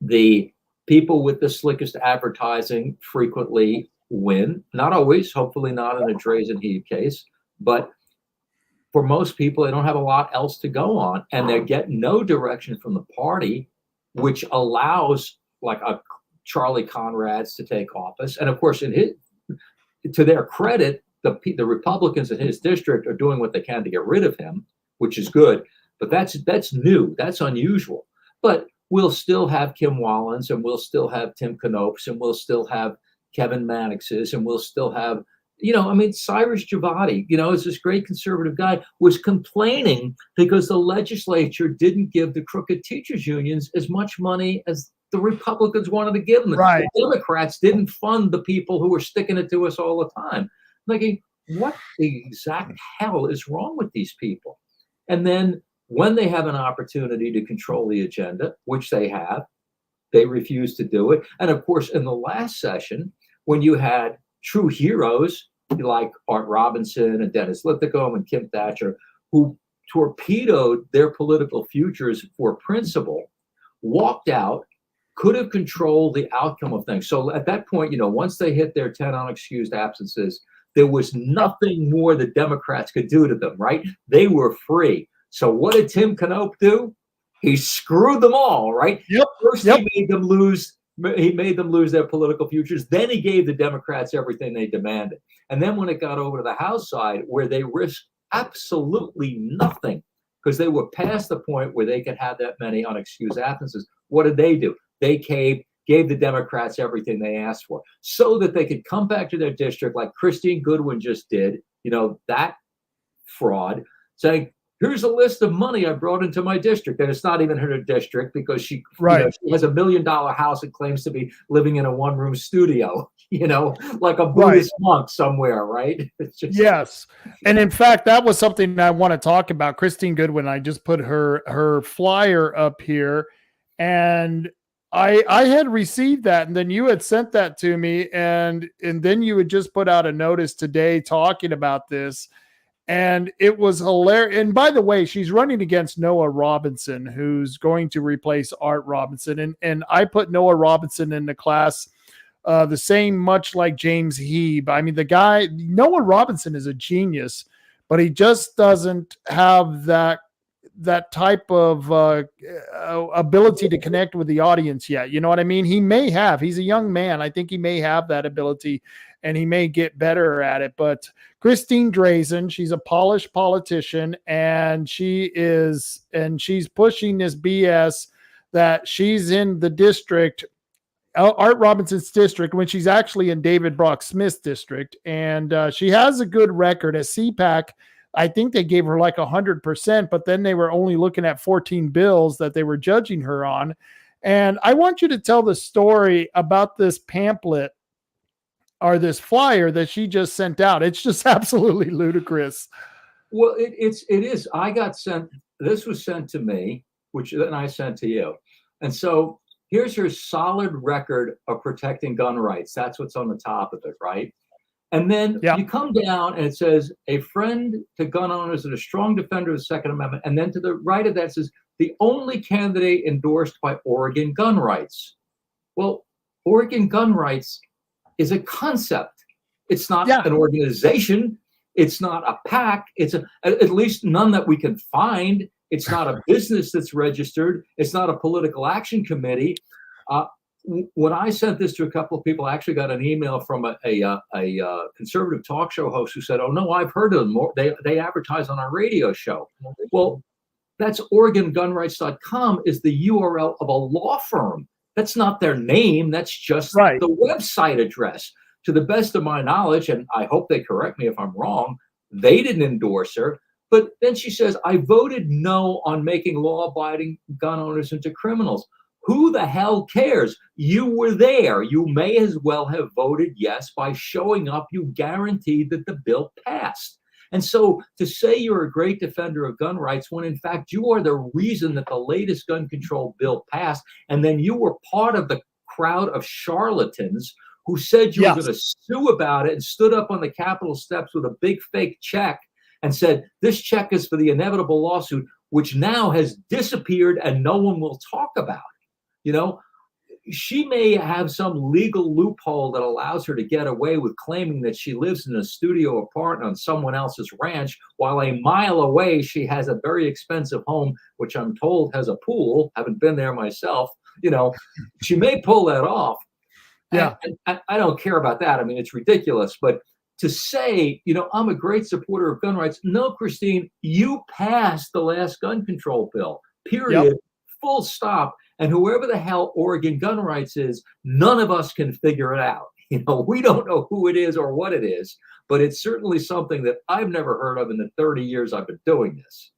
The people with the slickest advertising frequently win. Not always, hopefully not in a Drazen He case, but for most people, they don't have a lot else to go on, and they get no direction from the party, which allows like a Charlie Conrad's to take office. And of course, to their credit, the Republicans in his district are doing what they can to get rid of him, which is good. But that's new. That's unusual. But we'll still have Kim Wallens, and we'll still have Tim Knopf's, and we'll still have Kevin Mannix's, and we'll still have, Cyrus Javati, is this great conservative guy, was complaining because the legislature didn't give the crooked teachers unions as much money as the Republicans wanted to give them. Right. The Democrats didn't fund the people who were sticking it to us all the time. Like, what the exact hell is wrong with these people? And then when they have an opportunity to control the agenda, which they have, they refuse to do it. And of course, in the last session, when you had true heroes like Art Robinson and Dennis Lithicum and Kim Thatcher, who torpedoed their political futures for principle, walked out, could have controlled the outcome of things. So at that point, once they hit their 10 unexcused absences, there was nothing more the Democrats could do to them, right? They were free. So what did Tim Knope do? He screwed them all, right? Yep. First, he made them lose. He made them lose their political futures. Then he gave the Democrats everything they demanded. And then when it got over to the House side, where they risked absolutely nothing, because they were past the point where they could have that many unexcused absences, what did they do? They gave the Democrats everything they asked for so that they could come back to their district like Christine Goodwin just did, that fraud, saying, here's a list of money I brought into my district. And it's not even her district because she has $1 million house and claims to be living in a one-room studio, like a Buddhist monk somewhere, right? It's just... Yes. And in fact, that was something I want to talk about. Christine Goodwin, I just put her flyer up here, and I had received that, and then you had sent that to me, and then you had just put out a notice today talking about this, and it was hilarious. And by the way, she's running against Noah Robinson, who's going to replace Art Robinson, and I put Noah Robinson in the class the same, much like James He. I mean, the guy, Noah Robinson, is a genius, but he just doesn't have that type of ability to connect with the audience yet. You know what I mean? He's a young man. I think he may have that ability, and he may get better at it. But Christine Drazen, she's a polished politician, and she's pushing this BS that she's in the district, Art Robinson's district, when she's actually in David Brock Smith's district. And she has a good record at CPAC. I think they gave her like 100%, but then they were only looking at 14 bills that they were judging her on. And I want you to tell the story about this pamphlet or this flyer that she just sent out. It's just absolutely ludicrous. Well, it is. This was sent to me, which then I sent to you. And so here's her solid record of protecting gun rights. That's what's on the top of it, right? And then you come down and it says, a friend to gun owners and a strong defender of the Second Amendment. And then to the right of that says, the only candidate endorsed by Oregon gun rights. Well, Oregon gun rights is a concept. It's not an organization. It's not a PAC. It's at least none that we can find. It's not a business that's registered. It's not a political action committee. When I sent this to a couple of people, I actually got an email from a conservative talk show host who said, "Oh no, I've heard of them. They advertise on our radio show." Well, that's OregonGunRights.com is the URL of a law firm. That's not their name. That's just the website address. To the best of my knowledge, and I hope they correct me if I'm wrong, they didn't endorse her. But then she says, I voted no on making law-abiding gun owners into criminals. Who the hell cares? You were there. You may as well have voted yes by showing up. You guaranteed that the bill passed. And so to say you're a great defender of gun rights when in fact you are the reason that the latest gun control bill passed, and then you were part of the crowd of charlatans who said you were going to sue about it and stood up on the Capitol steps with a big fake check and said, this check is for the inevitable lawsuit, which now has disappeared and no one will talk about. You know, she may have some legal loophole that allows her to get away with claiming that she lives in a studio apartment on someone else's ranch, while a mile away she has a very expensive home, which I'm told has a pool. Haven't been there myself. You know, she may pull that off. Yeah, and I don't care about that. I mean, it's ridiculous. But to say, you know, I'm a great supporter of gun rights. No, Christine, you passed the last gun control bill, period, full stop. And whoever the hell Oregon gun rights is, none of us can figure it out. You know, we don't know who it is or what it is, but it's certainly something that I've never heard of in the 30 years I've been doing this.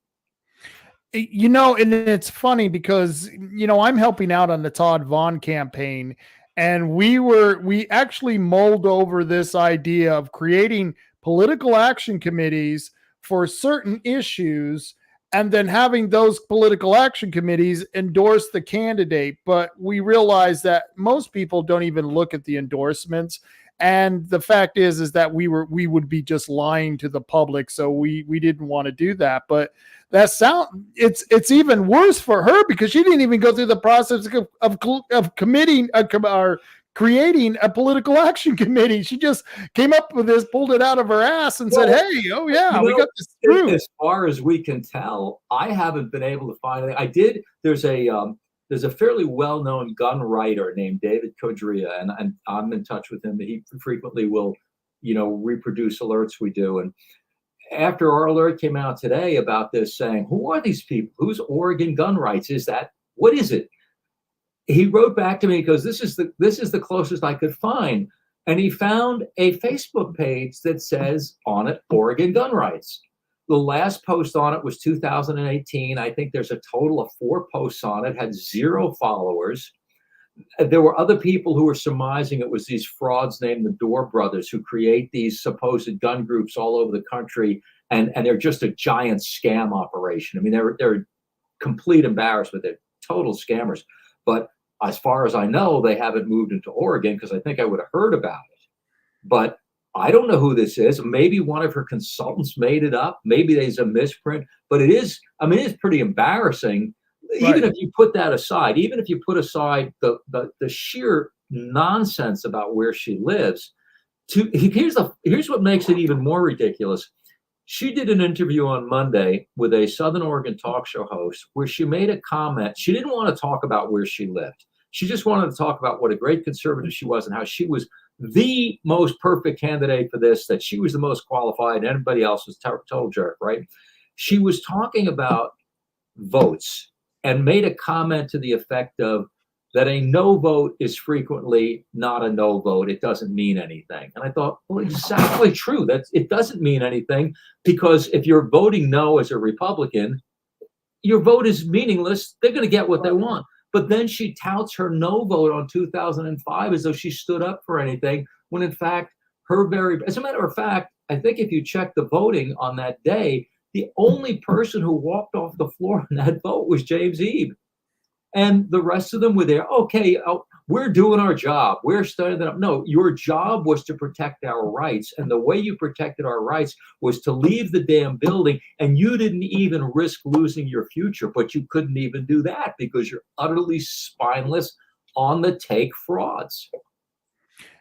You know, and it's funny because, you know, I'm helping out on the Todd Vaughn campaign. And we actually mulled over this idea of creating political action committees for certain issues and then having those political action committees endorse the candidate. But we realize that most people don't even look at the endorsements. And the fact is that we would be just lying to the public. So we didn't want to do that. But it's even worse for her because she didn't even go through the process of committing or creating a political action committee. She just came up with this, pulled it out of her ass, and said, "Hey, oh yeah, we got this through." As far as we can tell, I haven't been able to find it. I did. There's a fairly well-known gun writer named David Kodria, and I'm in touch with him. He frequently will, reproduce alerts we do. And after our alert came out today about this, saying, "Who are these people? Who's Oregon gun rights? Is that what is it?" He wrote back to me because this is the closest I could find, and he found a Facebook page that says on it Oregon gun rights. The last post on it was 2018. I think there's a total of 4 posts on it. Had 0 followers. There were other people who were surmising it was these frauds named the Door Brothers who create these supposed gun groups all over the country, and they're just a giant scam operation. I mean, they're complete embarrassment. They're total scammers. But as far as I know, they haven't moved into Oregon because I think I would have heard about it. But I don't know who this is. Maybe one of her consultants made it up. Maybe there's a misprint. But it's pretty embarrassing. Right. Even if you put that aside, even if you put aside the sheer nonsense about where she lives, here's what makes it even more ridiculous. She did an interview on Monday with a Southern Oregon talk show host where she made a comment. She didn't want to talk about where she lived. She just wanted to talk about what a great conservative she was and how she was the most perfect candidate for this, that she was the most qualified, and everybody else was total jerk, right? She was talking about votes and made a comment to the effect of that a no vote is frequently not a no vote. It doesn't mean anything. And I thought, well, exactly true. It doesn't mean anything because if you're voting no as a Republican, your vote is meaningless. They're going to get what they want. But then she touts her no vote on 2005 as though she stood up for anything, when in fact, as a matter of fact, I think if you check the voting on that day, the only person who walked off the floor in that vote was James Ebe. And the rest of them were there. Okay, we're doing our job. We're standing up. No, your job was to protect our rights. And the way you protected our rights was to leave the damn building. And you didn't even risk losing your future, but you couldn't even do that because you're utterly spineless, on the take frauds.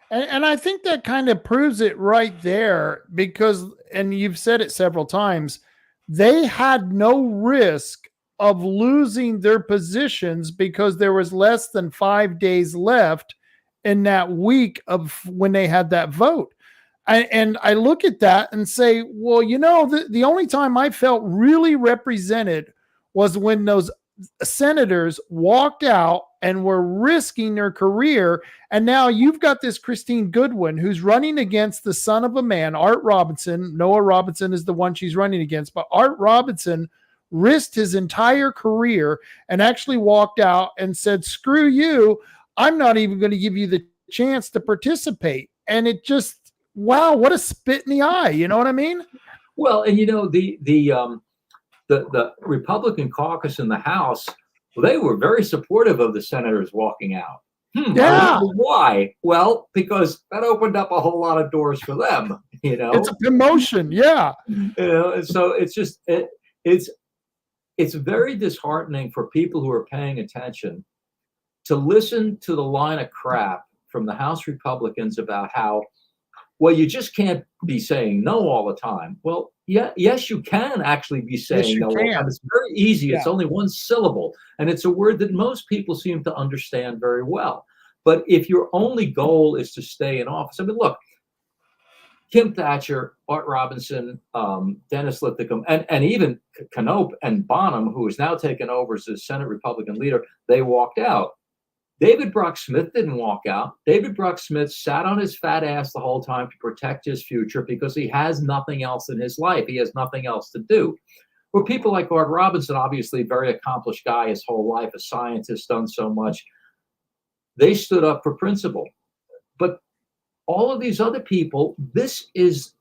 And I think that kind of proves it right there because, and you've said it several times, they had no risk of losing their positions because there was less than 5 days left in that week of when they had that vote. And I look at that and say, well, the only time I felt really represented was when those senators walked out and were risking their career. And now you've got this Christine Goodwin who's running against the son of a man, Art Robinson. Noah Robinson is the one she's running against, but Art Robinson risked his entire career and actually walked out and said, "Screw you. I'm not even going to give you the chance to participate." And it just, wow, what a spit in the eye. You know what I mean? Well, and the Republican caucus in the House, they were very supportive of the senators walking out. Yeah. Why? Well, because that opened up a whole lot of doors for them. It's a promotion. Yeah. And so it's very disheartening for people who are paying attention to listen to the line of crap from the House Republicans about how, well, you just can't be saying no all the time. Well, yes, you can actually be saying no. And it's very easy. Yeah. It's only one syllable. And it's a word that most people seem to understand very well. But if your only goal is to stay in office, I mean, look, Kim Thatcher, Art Robinson, Dennis Lithicum, and even Knope and Bonham, who is now taken over as the Senate Republican leader, they walked out. David Brock Smith didn't walk out. David Brock Smith sat on his fat ass the whole time to protect his future because he has nothing else in his life. He has nothing else to do. Where people like Art Robinson, obviously a very accomplished guy his whole life, a scientist, done so much, they stood up for principle. But all of these other people, this is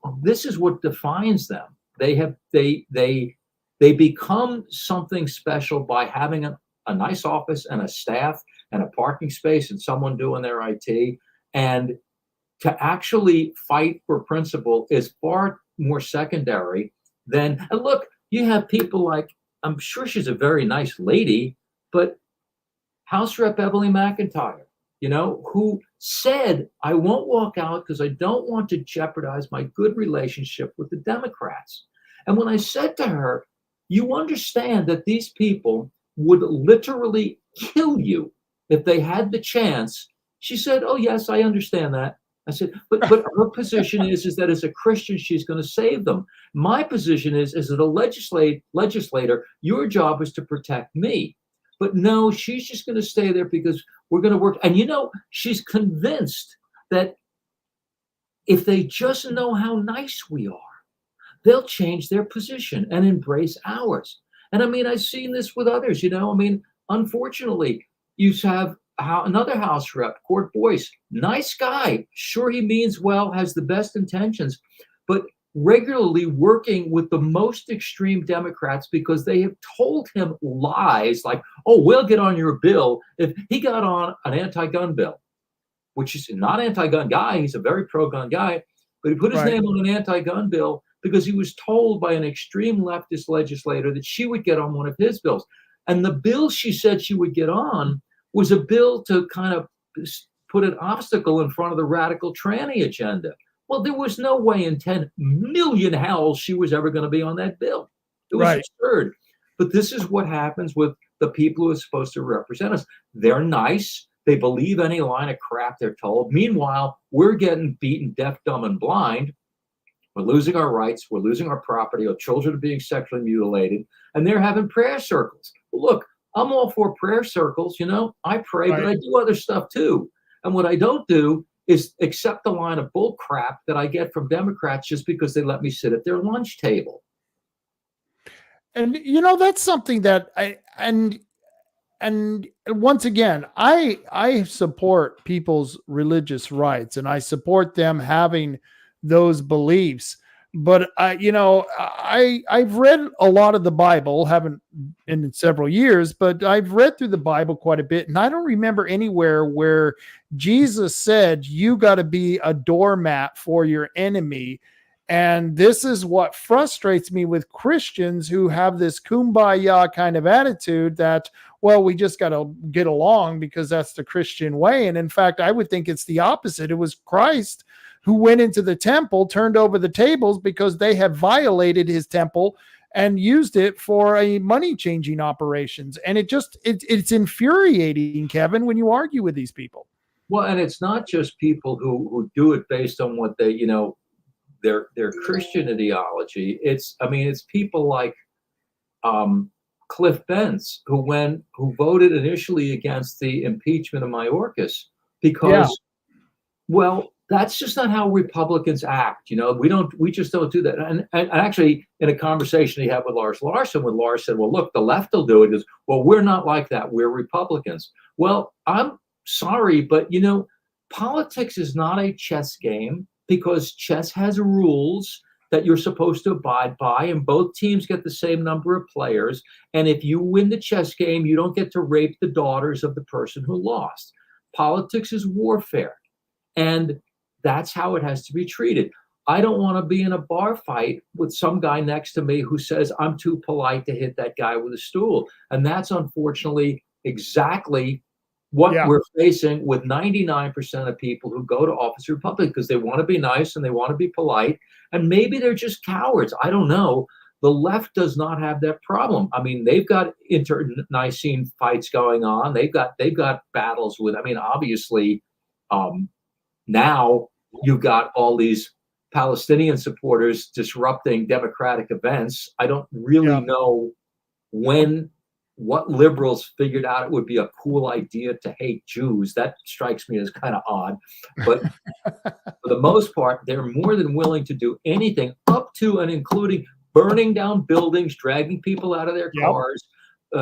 what defines them. They become something special by having a nice office and a staff and a parking space and someone doing their IT. And to actually fight for principle is far more secondary than, and look, you have people like, I'm sure she's a very nice lady, but House Rep Beverly McIntyre, who said, I won't walk out because I don't want to jeopardize my good relationship with the Democrats. And when I said to her, you understand that these people would literally kill you if they had the chance. She said, oh, yes, I understand that. I said, but her position is that as a Christian, she's going to save them. My position is as a legislator, your job is to protect me. But no, she's just going to stay there because we're going to work. And she's convinced that if they just know how nice we are, they'll change their position and embrace ours. And I mean, I've seen this with others, unfortunately, you have another House rep, Court Boyce, nice guy, sure he means well, has the best intentions, but regularly working with the most extreme Democrats because they have told him lies like, oh, we'll get on your bill. If he got on an anti-gun bill, which is not anti-gun guy, he's a very pro-gun guy, but he put his name on an anti-gun bill because he was told by an extreme leftist legislator that she would get on one of his bills. And the bill she said she would get on was a bill to kind of put an obstacle in front of the radical tranny agenda. Well, there was no way in 10 million hells she was ever going to be on that bill. It was absurd. But this is what happens with the people who are supposed to represent us. They're nice. They believe any line of crap they're told. Meanwhile, we're getting beaten deaf, dumb, and blind. We're losing our rights. We're losing our property. Our children are being sexually mutilated. And they're having prayer circles. Well, look, I'm all for prayer circles. I pray, but I do other stuff too. And what I don't do is accept the line of bull crap that I get from Democrats just because they let me sit at their lunch table. And that's something that and once again, I support people's religious rights and I support them having those beliefs. But I've read a lot of the Bible, haven't in several years, but I've read through the Bible quite a bit. And I don't remember anywhere where Jesus said, you got to be a doormat for your enemy. And this is what frustrates me with Christians who have this kumbaya kind of attitude that, well, we just got to get along because that's the Christian way. And in fact, I would think it's the opposite. It was Christ who went into the temple, turned over the tables because they had violated his temple and used it for a money changing operations. And it's infuriating, Kevin, when you argue with these people. Well, and it's not just people who do it based on what they, their Christian ideology. It's people like Cliff Benz, who voted initially against the impeachment of Mayorkas because, well, that's just not how Republicans act. We just don't do that. And actually, in a conversation he had with Lars Larson, when Lars said, well, look, the left will do it, is, well, we're not like that. We're Republicans. Well, I'm sorry, but, politics is not a chess game because chess has rules that you're supposed to abide by, and both teams get the same number of players. And if you win the chess game, you don't get to rape the daughters of the person who lost. Politics is warfare. And that's how it has to be treated. I don't want to be in a bar fight with some guy next to me who says I'm too polite to hit that guy with a stool. And that's unfortunately exactly what we're facing with 99% of people who go to office in Republic because they want to be nice and they want to be polite. And maybe they're just cowards. I don't know. The left does not have that problem. I mean, they've got internecine fights going on. They've got battles with, obviously, now you've got all these Palestinian supporters disrupting democratic events. I don't really know what liberals figured out it would be a cool idea to hate Jews. That strikes me as kind of odd. But for the most part, they're more than willing to do anything up to and including burning down buildings, dragging people out of their cars,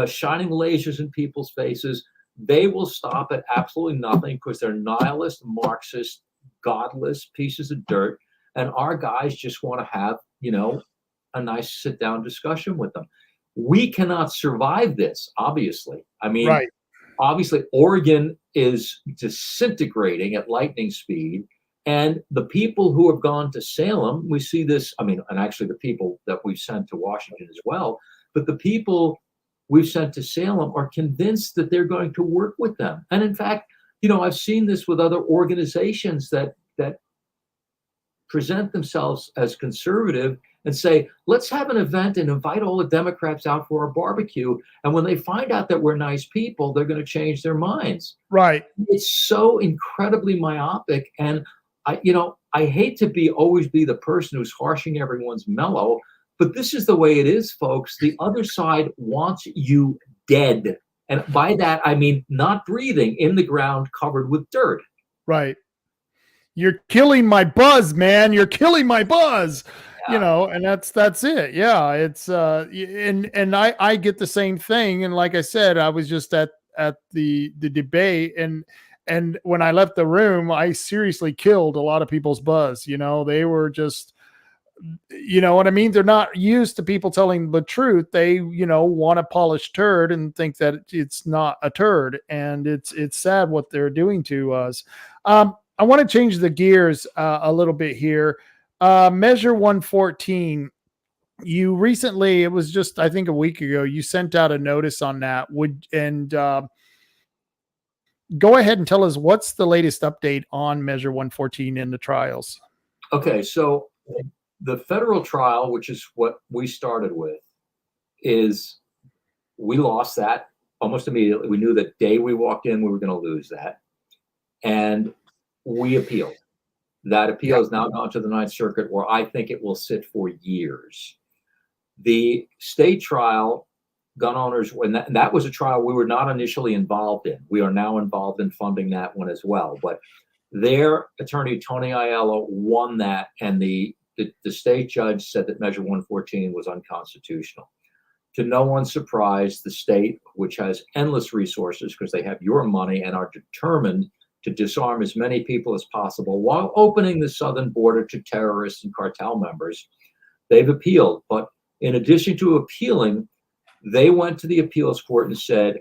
shining lasers in people's faces. They will stop at absolutely nothing because they're nihilist, Marxist, godless pieces of dirt. And our guys just want to have, a nice sit down discussion with them. We cannot survive this, obviously. Obviously, Oregon is disintegrating at lightning speed. And the people who have gone to Salem, we see this, I mean, and actually the people that we've sent to Washington as well, but the people we've sent to Salem are convinced that they're going to work with them. And in fact, I've seen this with other organizations that present themselves as conservative and say, let's have an event and invite all the Democrats out for a barbecue. And when they find out that we're nice people, they're going to change their minds. Right. It's so incredibly myopic. And I hate to always be the person who's harshing everyone's mellow, but this is the way it is, folks. The other side wants you dead. And by that, I mean not breathing, in the ground, covered with dirt. Right. You're killing my buzz, man. You're killing my buzz. Yeah. And that's it. Yeah. It's and I get the same thing. And like I said, I was just at the debate, and when I left the room, I seriously killed a lot of people's buzz. They were just, you know what I mean? They're not used to people telling the truth. They, want a polished turd and think that it's not a turd. And it's sad what they're doing to us. I want to change the gears a little bit here. Measure 114. You recently, it was just, I think a week ago, you sent out a notice on that. Go ahead and tell us what's the latest update on Measure 114 in the trials. Okay, so the federal trial, which is what we started with, is we lost that almost immediately. We knew the day we walked in, we were going to lose that. And we appealed. That appeal has now gone to the Ninth Circuit, where I think it will sit for years. The state trial, gun owners, when that was a trial we were not initially involved in. We are now involved in funding that one as well. But their attorney, Tony Aiello, won that, and the state judge said that Measure 114 was unconstitutional. To no one's surprise, the state, which has endless resources because they have your money and are determined to disarm as many people as possible while opening the southern border to terrorists and cartel members, they've appealed. But in addition to appealing, they went to the appeals court and said,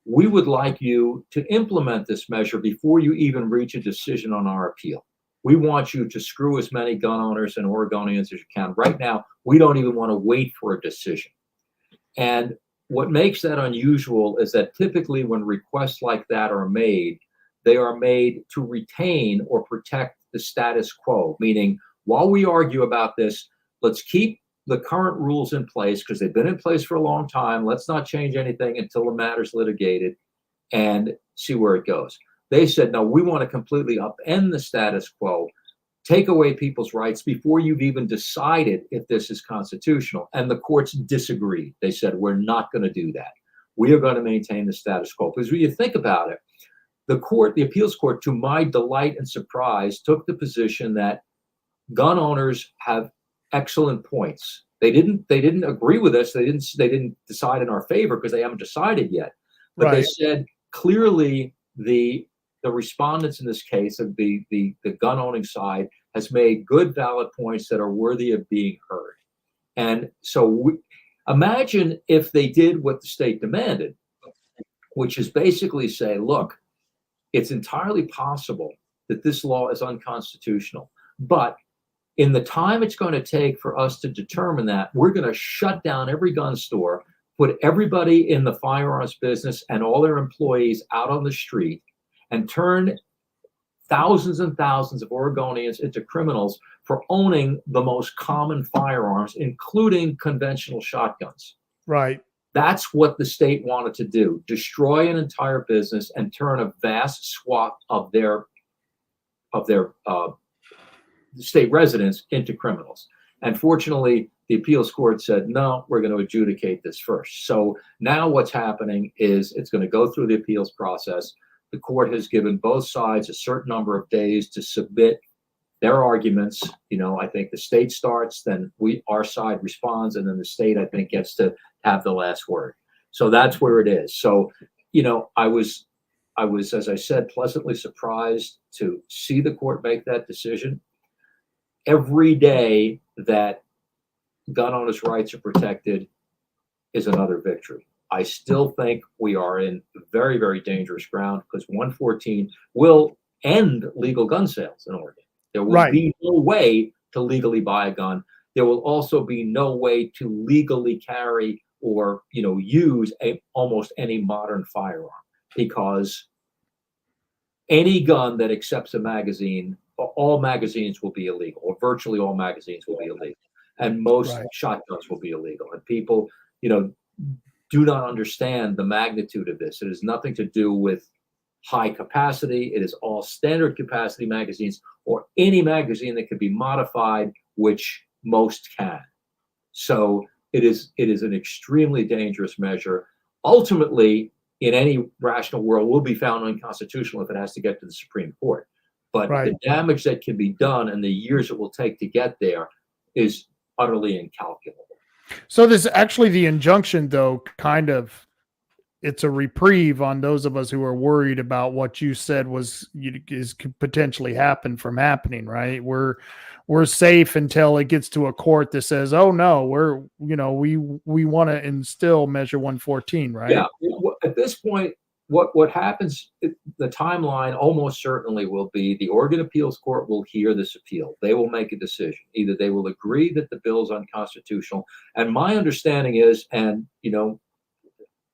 we would like you to implement this measure before you even reach a decision on our appeal. We want you to screw as many gun owners and Oregonians as you can. Right now, we don't even want to wait for a decision. And what makes that unusual is that typically when requests like that are made, they are made to retain or protect the status quo, meaning while we argue about this, let's keep the current rules in place because they've been in place for a long time. Let's not change anything until the matter's litigated and see where it goes. They said, no, we want to completely upend the status quo, take away people's rights before you've even decided if this is constitutional. And the courts disagreed. They said, we're not going to do that. We are going to maintain the status quo. Because when you think about it, the appeals court, to my delight and surprise, took the position that gun owners have excellent points. They didn't agree with us. They didn't decide in our favor because they haven't decided yet. But They said clearly the respondents in this case of the gun owning side has made good, valid points that are worthy of being heard. And so imagine if they did what the state demanded, which is basically say, look, it's entirely possible that this law is unconstitutional, but in the time it's going to take for us to determine that, we're going to shut down every gun store, put everybody in the firearms business and all their employees out on the street, and turn thousands and thousands of Oregonians into criminals for owning the most common firearms, including conventional shotguns. Right. That's what the state wanted to do, destroy an entire business and turn a vast swath of their state residents into criminals. And fortunately, the appeals court said, no, we're going to adjudicate this first. So now what's happening is it's going to go through the appeals process. The court has given both sides a certain number of days to submit their arguments. I think the state starts, then our side responds, and then the state, I think, gets to have the last word. So that's where it is. So, I was, as I said, pleasantly surprised to see the court make that decision. Every day that gun owners' rights are protected is another victory. I still think we are in very, very dangerous ground because 114 will end legal gun sales in Oregon. There will Right. be no way to legally buy a gun. There will also be no way to legally carry or, use almost any modern firearm, because any gun that accepts a magazine, all magazines will be illegal, or virtually all magazines will be illegal, and most Right. shotguns will be illegal. And people, do not understand the magnitude of this. It has nothing to do with high capacity. It is all standard capacity magazines, or any magazine that can be modified, which most can. So it is an extremely dangerous measure. Ultimately, in any rational world, will be found unconstitutional if it has to get to the Supreme Court. But Right. the damage that can be done and the years it will take to get there is utterly incalculable. So this actually, the injunction, though, kind of, it's a reprieve on those of us who are worried about what you said could potentially happen from happening. Right? We're safe until it gets to a court that says, "Oh no, we want to instill Measure 114." Right? Yeah. At this point, what happens? The timeline almost certainly will be the Oregon Appeals Court will hear this appeal. They will make a decision. Either they will agree that the bill is unconstitutional, and my understanding is, and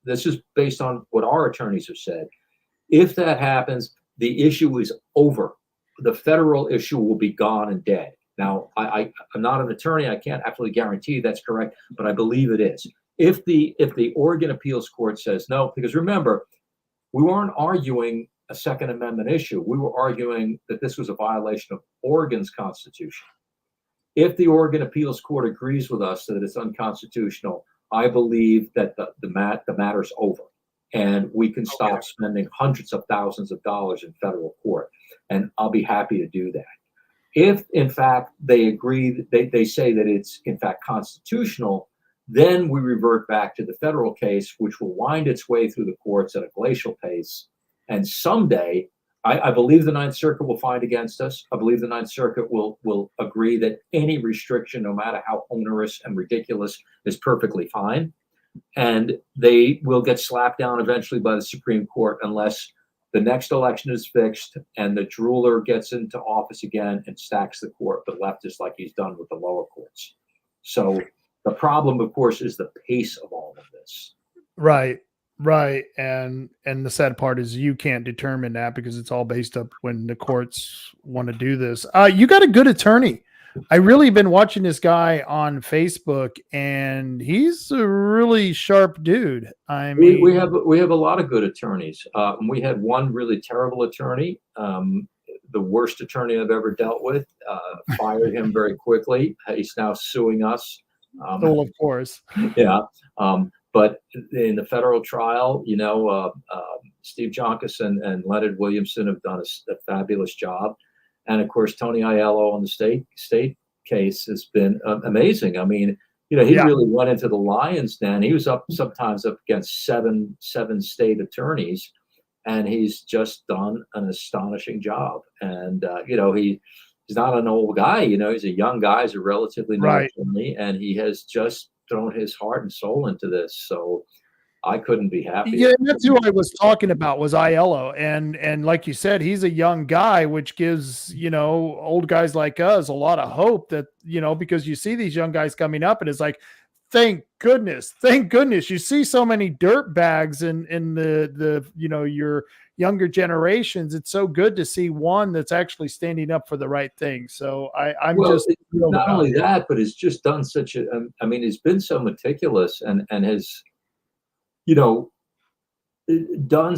this is based on what our attorneys have said, if that happens, the issue is over. The federal issue will be gone and dead. Now, I'm not an attorney. I can't absolutely guarantee that's correct, but I believe it is. If the Oregon Appeals Court says no, because remember, we weren't arguing a Second Amendment issue. We were arguing that this was a violation of Oregon's Constitution. If the Oregon Appeals Court agrees with us that it's unconstitutional, I believe that the matter's over, and we can stop spending hundreds of thousands of dollars in federal court, and I'll be happy to do that. If, in fact, they agree, they say that it's, in fact, constitutional, then we revert back to the federal case, which will wind its way through the courts at a glacial pace. And someday, I believe the Ninth Circuit will find against us. I believe the Ninth Circuit will agree that any restriction, no matter how onerous and ridiculous, is perfectly fine. And they will get slapped down eventually by the Supreme Court unless the next election is fixed and the drooler gets into office again and stacks the court, the leftist, like he's done with the lower courts. So the problem, of course, is the pace of all of this. Right. And the sad part is you can't determine that because it's all based up when the courts want to do this. You got a good attorney. I really been watching this guy on Facebook, and he's a really sharp dude. I mean, we have a lot of good attorneys. We had one really terrible attorney, the worst attorney I've ever dealt with. Fired him very quickly. He's now suing us. of course. Yeah. But in the federal trial, Steve Jonkus and Leonard Williamson have done a fabulous job. And of course, Tony Aiello on the state case has been amazing. I mean, he really went into the lion's den. He was sometimes up against seven state attorneys, and he's just done an astonishing job. And he's not an old guy. He's a young guy. He's a relatively new attorney, and he has just thrown his heart and soul into this. So I couldn't be happier. Yeah, that's who I was talking about, was Aiello. And like you said, he's a young guy, which gives, old guys like us a lot of hope that, because you see these young guys coming up and it's like, thank goodness. You see so many dirt bags in the your younger generations. It's so good to see one that's actually standing up for the right thing. So I'm just not only that, but it's just done such he's been so meticulous and has, done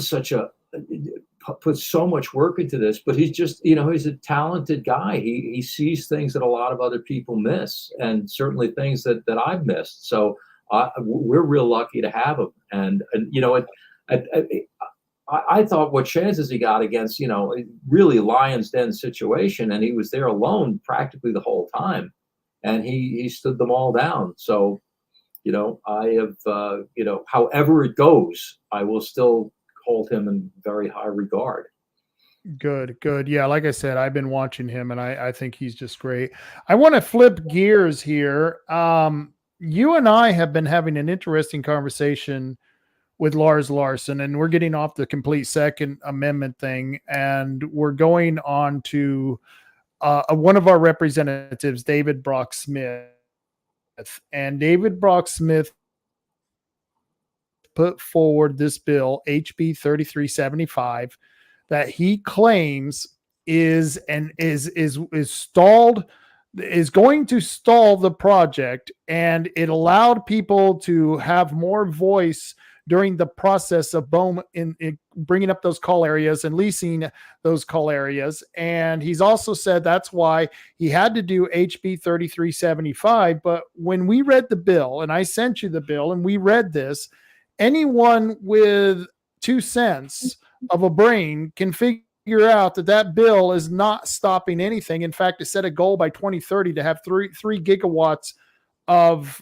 put so much work into this, but he's just, he's a talented guy. He sees things that a lot of other people miss, and certainly things that I've missed. So we're real lucky to have him. And I thought what chances he got against, really lion's den situation, and he was there alone practically the whole time, and he stood them all down. So, I have, however it goes, I will still hold him in very high regard. Good. Yeah, like I said, I've been watching him, and I think he's just great. I want to flip gears here. You and I have been having an interesting conversation with Lars Larson, and we're getting off the complete Second Amendment thing, and we're going on to one of our representatives, David Brock Smith, and David Brock Smith put forward this bill, HB 3375, that he claims is stalled, is going to stall the project, and it allowed people to have more voice during the process of BOEM in bringing up those call areas and leasing those call areas. And he's also said that's why he had to do HB 3375. But when we read the bill, and I sent you the bill, and we read this, anyone with 2 cents of a brain can figure out that that bill is not stopping anything. In fact, it set a goal by 2030 to have 3 gigawatts of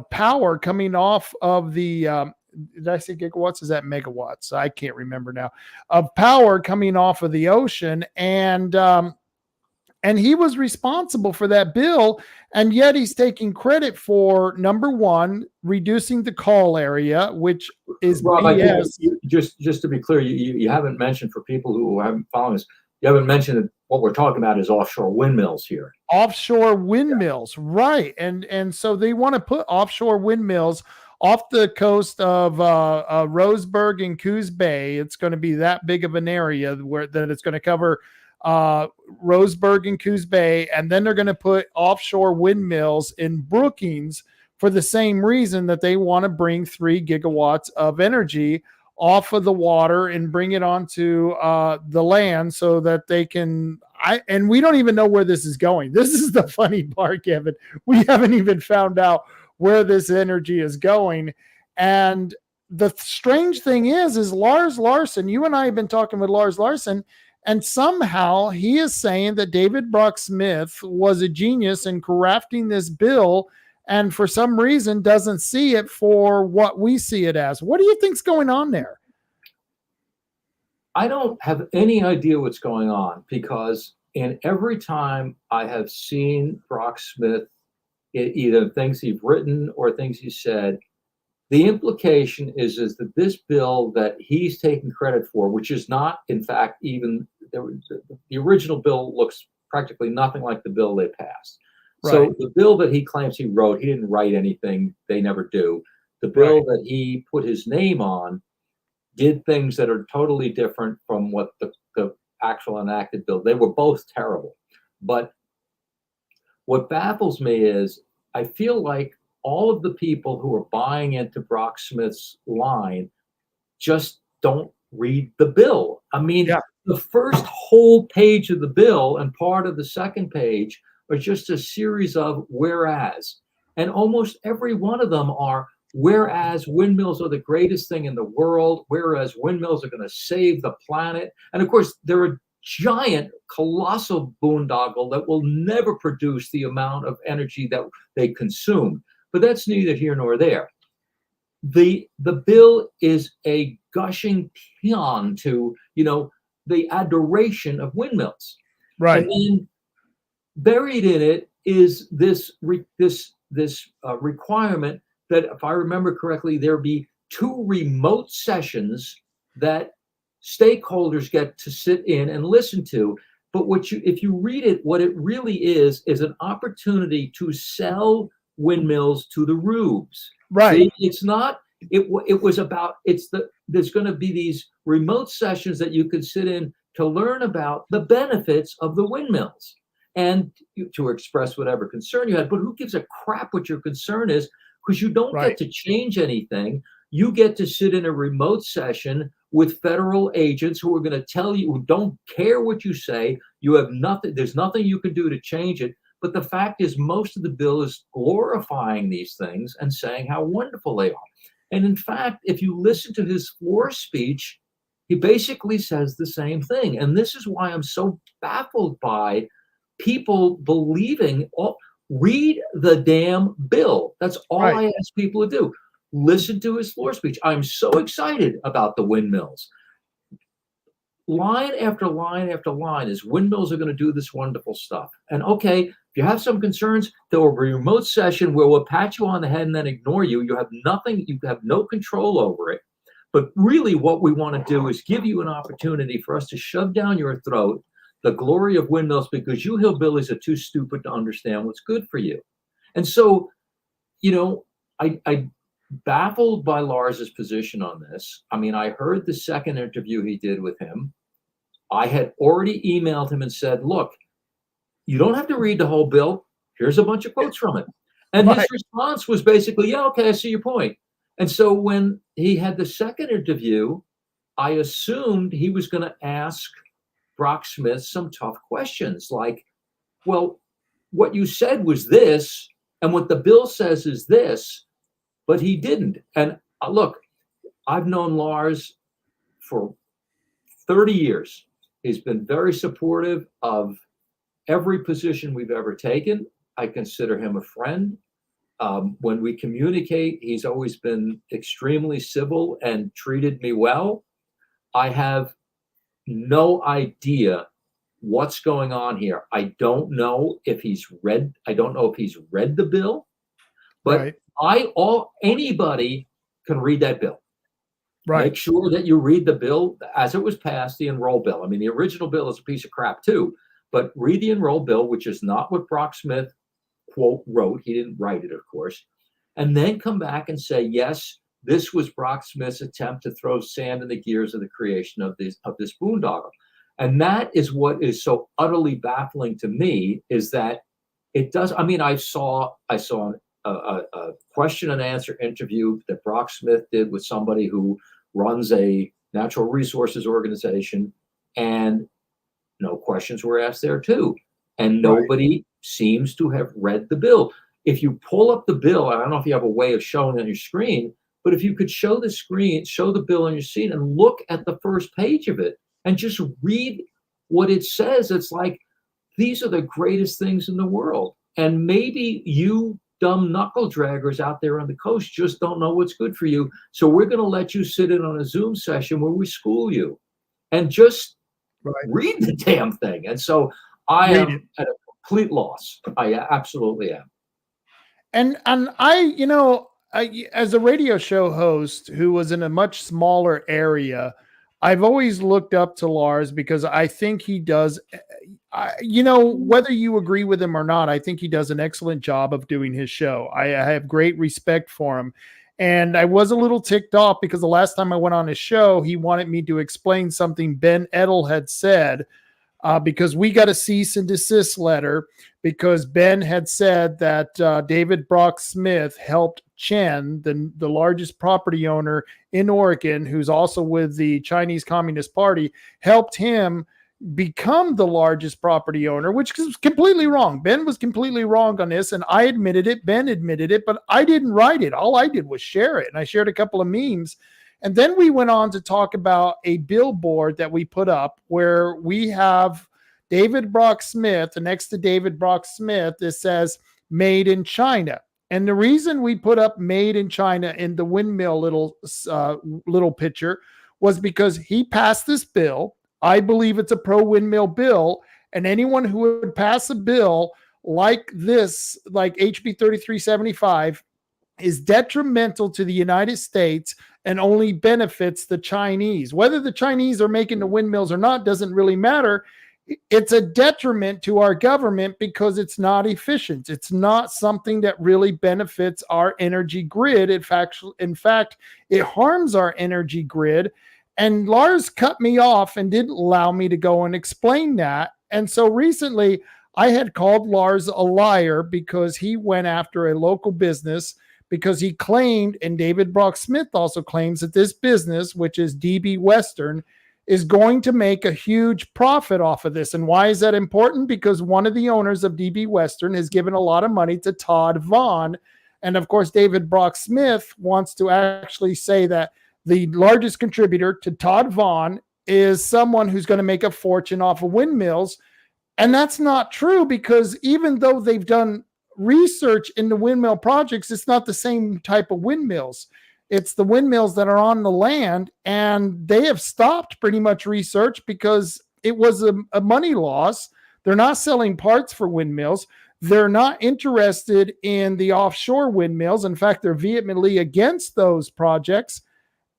power coming off of the did I say gigawatts? Is that megawatts? I can't remember now. Of power coming off of the ocean, and he was responsible for that bill, and yet he's taking credit for, number one, reducing the call area, which is Rob, BS. Just to be clear, you haven't mentioned, for people who haven't followed us, you haven't mentioned that what we're talking about is offshore windmills here. Offshore windmills, right? And so they want to put offshore windmills off the coast of Roseburg and Coos Bay. It's going to be that big of an area that it's going to cover Roseburg and Coos Bay, and then they're going to put offshore windmills in Brookings for the same reason that they want to bring 3 gigawatts of energy off of the water and bring it onto the land so that they can. And we don't even know where this is going. This is the funny part, Kevin. We haven't even found out where this energy is going. And the strange thing is Lars Larson, you and I have been talking with Lars Larson, and somehow he is saying that David Brock Smith was a genius in crafting this bill, and for some reason doesn't see it for what we see it as. What do you think's going on there? I don't have any idea what's going on, because in every time I have seen Brock Smith, either things he's written or things he said, the implication is that this bill that he's taking credit for, which is not, in fact, even the original bill looks practically nothing like the bill they passed. Right. So the bill that he claims he wrote, he didn't write anything. They never do. The bill right. that he put his name on did things that are totally different from what the actual enacted bill. They were both terrible. But what baffles me is I feel like all of the people who are buying into Brock Smith's line just don't read the bill. I mean, the first whole page of the bill and part of the second page are just a series of whereas. And almost every one of them are, whereas windmills are the greatest thing in the world, whereas windmills are going to save the planet. And of course, they're a giant, colossal boondoggle that will never produce the amount of energy that they consume. But that's neither here nor there. The bill is a gushing paean to, the adoration of windmills. Right. And then buried in it is this requirement that, if I remember correctly, there be 2 remote sessions that stakeholders get to sit in and listen to. But if you read it, what it really is an opportunity to sell windmills to the rubes. Right. See, it's not. It was about. There's going to be these remote sessions that you could sit in to learn about the benefits of the windmills and to express whatever concern you had. But who gives a crap what your concern is? Because you don't get to change anything. You get to sit in a remote session with federal agents who are going to tell you, who don't care what you say. You have nothing. There's nothing you can do to change it. But the fact is, most of the bill is glorifying these things and saying how wonderful they are. And in fact, if you listen to his floor speech, he basically says the same thing. And this is why I'm so baffled by people believing, read the damn bill. That's all I ask people to do. Listen to his floor speech. I'm so excited about the windmills. Line after line after line is windmills are going to do this wonderful stuff. And okay, if you have some concerns, there will be a remote session where we'll pat you on the head and then ignore you. You have nothing, you have no control over it. But really what we want to do is give you an opportunity for us to shove down your throat the glory of windmills because you hillbillies are too stupid to understand what's good for you. And so, I baffled by Lars's position on this. I mean, I heard the second interview he did with him. I had already emailed him and said, look, you don't have to read the whole bill. Here's a bunch of quotes from it. And his response was basically, yeah, okay, I see your point. And so when he had the second interview, I assumed he was going to ask Brock Smith some tough questions like, well, what you said was this, and what the bill says is this, but he didn't. And look, I've known Lars for 30 years. He's been very supportive of every position we've ever taken. I consider him a friend. When we communicate, he's always been extremely civil and treated me well. I have no idea what's going on here. I don't know if he's read the bill, but anybody can read that bill. Right. Make sure that you read the bill as it was passed, the enroll bill. I mean, the original bill is a piece of crap too, but read the enroll bill, which is not what Brock Smith, quote, wrote. He didn't write it, of course. And then come back and say, yes, this was Brock Smith's attempt to throw sand in the gears of the creation of this boondoggle. And that is what is so utterly baffling to me, is that it does. I mean, I saw a question and answer interview that Brock Smith did with somebody who runs a natural resources organization, and no questions were asked there too. And nobody seems to have read the bill. If you pull up the bill, I don't know if you have a way of showing it on your screen, but if you could show the bill on your screen and look at the first page of it and just read what it says, it's like, these are the greatest things in the world. And maybe you dumb knuckle draggers out there on the coast just don't know what's good for you. So we're going to let you sit in on a Zoom session where we school you and just read the damn thing. And so I am at a complete loss. I absolutely am. And as a radio show host who was in a much smaller area, I've always looked up to Lars because I think he does, whether you agree with him or not, I think he does an excellent job of doing his show. I have great respect for him. And I was a little ticked off because the last time I went on his show, he wanted me to explain something Ben Edel had said, because we got a cease and desist letter because Ben had said that David Brock Smith helped Chen, the largest property owner in Oregon, who's also with the Chinese Communist Party, helped him become the largest property owner, which is completely wrong. Ben was completely wrong on this, and I admitted it. Ben admitted it, but I didn't write it. All I did was share it, and I shared a couple of memes. And then we went on to talk about a billboard that we put up where we have David Brock Smith, and next to David Brock Smith, it says made in China. And the reason we put up made in China in the windmill little picture was because he passed this bill. I believe it's a pro-windmill bill. And anyone who would pass a bill like this, like HB 3375, is detrimental to the United States and only benefits the Chinese. Whether the Chinese are making the windmills or not doesn't really matter. It's a detriment to our government because it's not efficient. It's not something that really benefits our energy grid. In fact, it harms our energy grid. And Lars cut me off and didn't allow me to go and explain that. And so recently I had called Lars a liar because he went after a local business because he claimed, and David Brock Smith also claims, that this business, which is DB Western, is going to make a huge profit off of this. And why is that important? Because one of the owners of DB Western has given a lot of money to Todd Vaughn. And of course, David Brock Smith wants to actually say that the largest contributor to Todd Vaughn is someone who's going to make a fortune off of windmills. And that's not true, because even though they've done research into windmill projects, it's not the same type of windmills. It's the windmills that are on the land, and they have stopped pretty much research because it was a money loss. They're not selling parts for windmills. They're not interested in the offshore windmills. In fact, they're vehemently against those projects.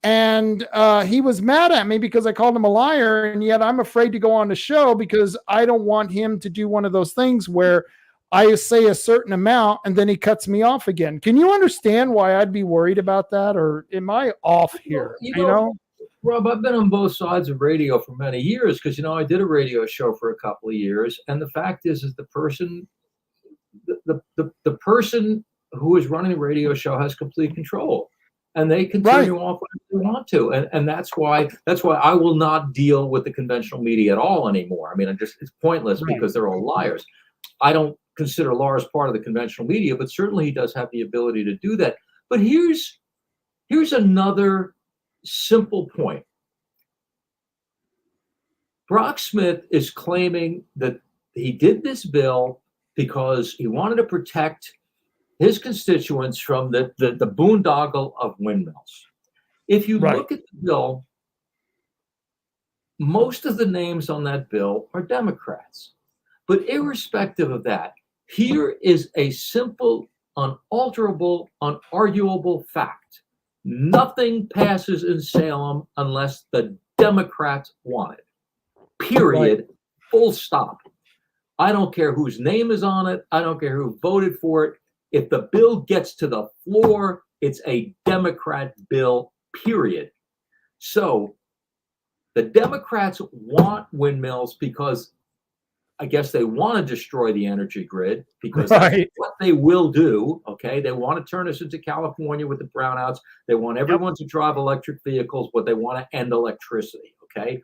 And he was mad at me because I called him a liar, and yet I'm afraid to go on the show because I don't want him to do one of those things where I say a certain amount and then he cuts me off again. Can you understand why I'd be worried about that, or am I off here? You know? Rob, I've been on both sides of radio for many years because, I did a radio show for a couple of years. And the fact is the person, the person who is running the radio show has complete control. And they continue off when they want to, and that's why I will not deal with the conventional media at all anymore. I mean, it's pointless because they're all liars. I don't consider Lars part of the conventional media, but certainly he does have the ability to do that. But here's another simple point. Brock Smith is claiming that he did this bill because he wanted to protect his constituents from the boondoggle of windmills. If you look at the bill, most of the names on that bill are Democrats. But irrespective of that, here is a simple, unalterable, unarguable fact. Nothing passes in Salem unless the Democrats want it. Period. Full stop. I don't care whose name is on it. I don't care who voted for it. If the bill gets to the floor, it's a Democrat bill, period. So the Democrats want windmills because I guess they want to destroy the energy grid because that's what they will do. Okay. They want to turn us into California with the brownouts. They want everyone to drive electric vehicles, but they want to end electricity. Okay.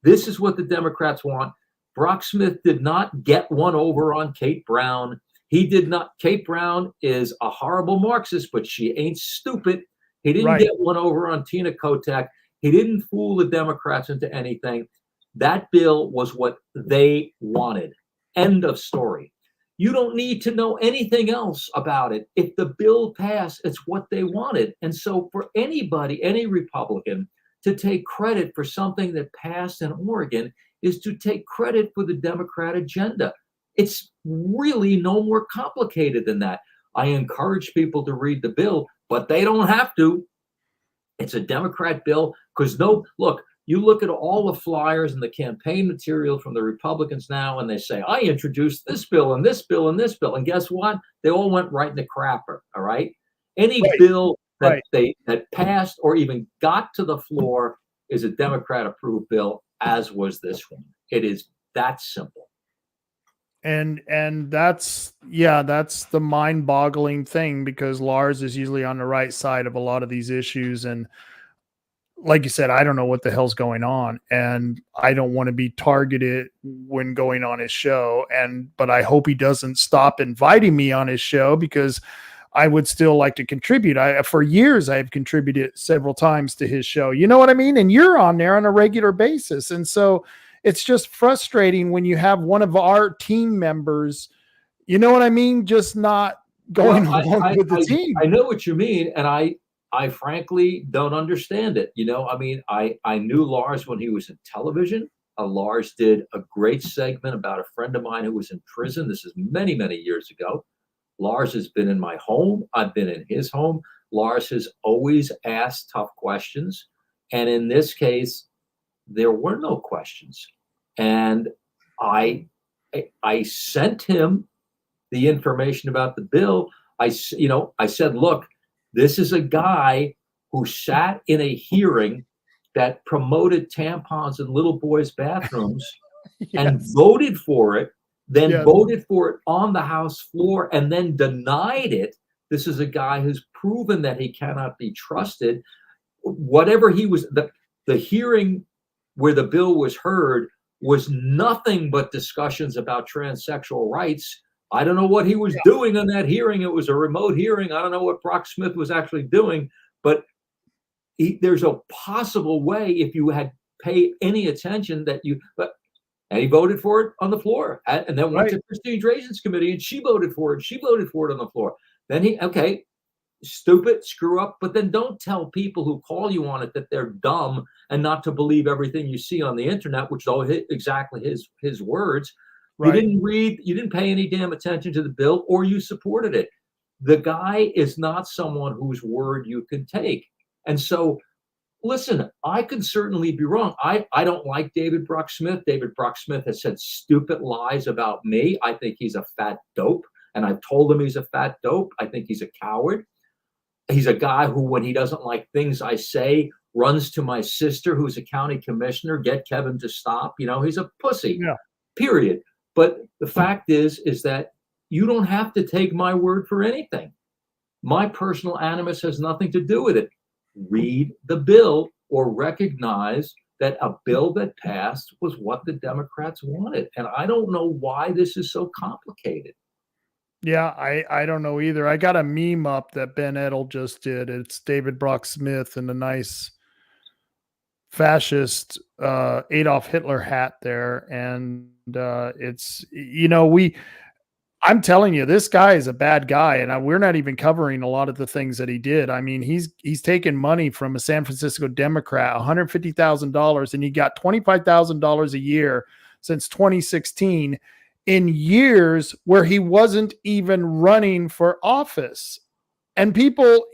This is what the Democrats want. Brock Smith did not get one over on Kate Brown. He did not. Kate Brown is a horrible Marxist, but she ain't stupid. He didn't get one over on Tina Kotek. He didn't fool the Democrats into anything. That bill was what they wanted. End of story. You don't need to know anything else about it. If the bill passed, it's what they wanted. And so for anybody, any Republican, to take credit for something that passed in Oregon is to take credit for the Democrat agenda. It's really no more complicated than that. I encourage people to read the bill, but they don't have to. It's a Democrat bill because you look at all the flyers and the campaign material from the Republicans now, and they say, I introduced this bill and this bill and this bill. And guess what? They all went right in the crapper. All right. Any bill that passed or even got to the floor is a Democrat approved bill, as was this one. It is that simple. And that's the mind-boggling thing, because Lars is usually on the right side of a lot of these issues. And like you said, I don't know what the hell's going on, and I don't want to be targeted when going on his show. But I hope he doesn't stop inviting me on his show, because I would still like to contribute. For years, I have contributed several times to his show. You know what I mean? And you're on there on a regular basis. And so it's just frustrating when you have one of our team members, you know what I mean, just not going along with the team. I know what you mean, and I frankly don't understand it. I knew Lars when he was in television. Lars did a great segment about a friend of mine who was in prison. This is many, many years ago. Lars has been in my home. I've been in his home. Lars has always asked tough questions. And in this case, there were no questions. And I sent him the information about the bill. I said, look, this is a guy who sat in a hearing that promoted tampons in little boys' bathrooms and voted for it, then voted for it on the House floor and then denied it. This is a guy who's proven that he cannot be trusted. Whatever he was, the hearing where the bill was heard was nothing but discussions about transsexual rights. I don't know what he was doing in that hearing. It was a remote hearing. I don't know what Brock Smith was actually doing, but there's a possible way, if you had paid any attention, and he voted for it on the floor, and then went to Christine Drazen's committee, and she voted for it. She voted for it on the floor. Then stupid, screw up, but then don't tell people who call you on it that they're dumb and not to believe everything you see on the internet, which is exactly his words. You didn't read, you didn't pay any damn attention to the bill, or you supported it. The guy is not someone whose word you can take. And so listen, I could certainly be wrong. I don't like David Brock Smith. David Brock Smith has said stupid lies about me. I think he's a fat dope, and I've told him he's a fat dope. I think he's a coward. He's a guy who, when he doesn't like things I say, runs to my sister, who's a county commissioner, get Kevin to stop. He's a pussy, period. But the fact is that you don't have to take my word for anything. My personal animus has nothing to do with it. Read the bill or recognize that a bill that passed was what the Democrats wanted. And I don't know why this is so complicated. Yeah, I don't know either. I got a meme up that Ben Edel just did. It's David Brock Smith in a nice fascist Adolf Hitler hat there. And it's, I'm telling you, this guy is a bad guy, and we're not even covering a lot of the things that he did. I mean, he's taken money from a San Francisco Democrat, $150,000, and he got $25,000 a year since 2016 in years where he wasn't even running for office. And people,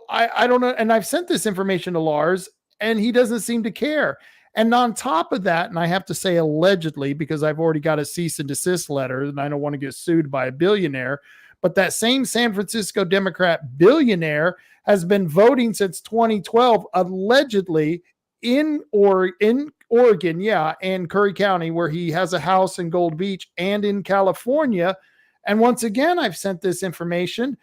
I don't know, and I've sent this information to Lars, and he doesn't seem to care. And on top of that, and I have to say allegedly, because I've already got a cease and desist letter and I don't want to get sued by a billionaire, but that same San Francisco Democrat billionaire has been voting since 2012, allegedly in Oregon, and Curry County, where he has a house in Gold Beach, and in California. And once again, I've sent this information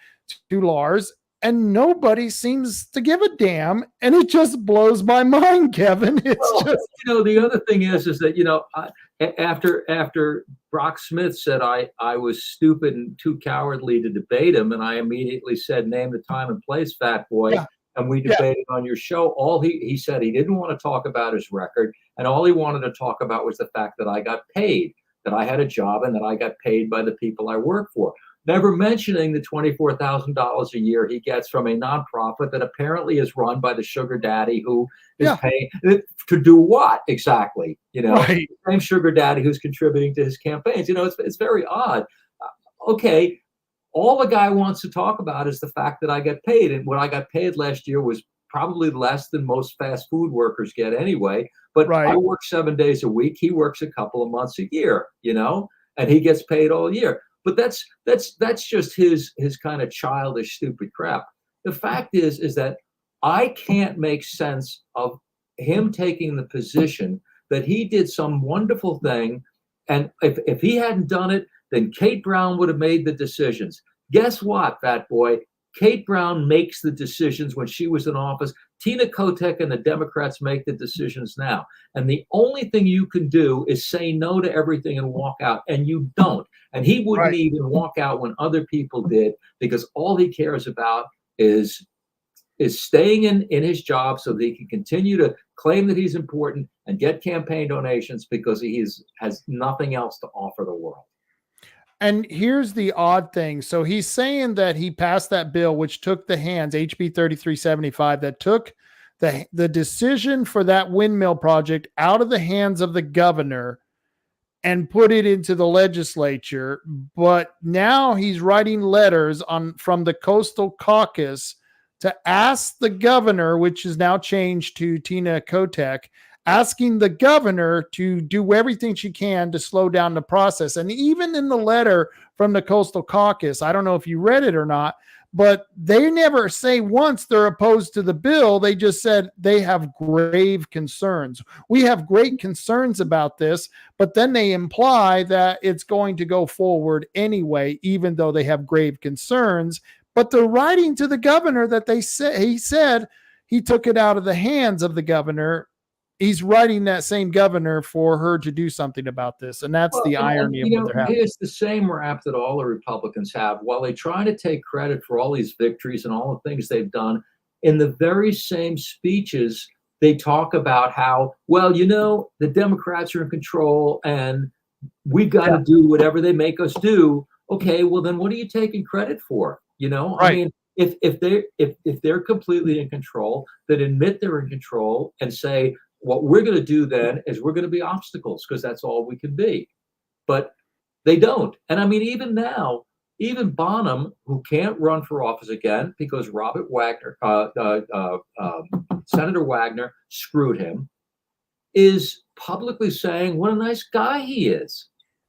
to Lars, and nobody seems to give a damn, and it just blows my mind, Kevin. It's just, the other thing is that after Brock Smith said I was stupid and too cowardly to debate him, and I immediately said, name the time and place, fat boy, and we debated on your show. All he said, he didn't want to talk about his record, and all he wanted to talk about was the fact that I got paid, that I had a job, and that I got paid by the people I work for. Never mentioning the $24,000 a year he gets from a nonprofit that apparently is run by the sugar daddy who is paying to do what exactly? The same sugar daddy who's contributing to his campaigns. It's very odd. Okay, all the guy wants to talk about is the fact that I get paid, and what I got paid last year was probably less than most fast food workers get anyway. But I work 7 days a week. He works a couple of months a year. And he gets paid all year. But that's just his kind of childish, stupid crap. The fact is that I can't make sense of him taking the position that he did some wonderful thing, and if he hadn't done it, then Kate Brown would have made the decisions. Guess what, fat boy? Kate Brown makes the decisions when she was in office. Tina Kotek and the Democrats make the decisions now. And the only thing you can do is say no to everything and walk out, and you don't. And he wouldn't even walk out when other people did, because all he cares about is staying in his job so that he can continue to claim that he's important and get campaign donations, because he has nothing else to offer the world. And here's the odd thing. So he's saying that he passed that bill, which took the hands, HB 3375, that took the decision for that windmill project out of the hands of the governor and put it into the legislature. But now he's writing letters from the Coastal Caucus to ask the governor, which is now changed to Tina Kotek, asking the governor to do everything she can to slow down the process. And even in the letter from the Coastal Caucus, I don't know if you read it or not, but they never say once they're opposed to the bill. They just said they have grave concerns. We have great concerns about this, but then they imply that it's going to go forward anyway, even though they have grave concerns. But they're writing to the governor that he said he took it out of the hands of the governor. He's writing that same governor for her to do something about this. And that's the irony of what they're having. It's the same rap that all the Republicans have. While they try to take credit for all these victories and all the things they've done, in the very same speeches, they talk about how, the Democrats are in control and we've got to do whatever they make us do. Okay, well, then what are you taking credit for? I mean, if they're completely in control, then admit they're in control and say, what we're going to do then is we're going to be obstacles, because that's all we can be. But they don't. And I mean, even now, even Bonham, who can't run for office again because Senator Wagner screwed him, is publicly saying what a nice guy he is,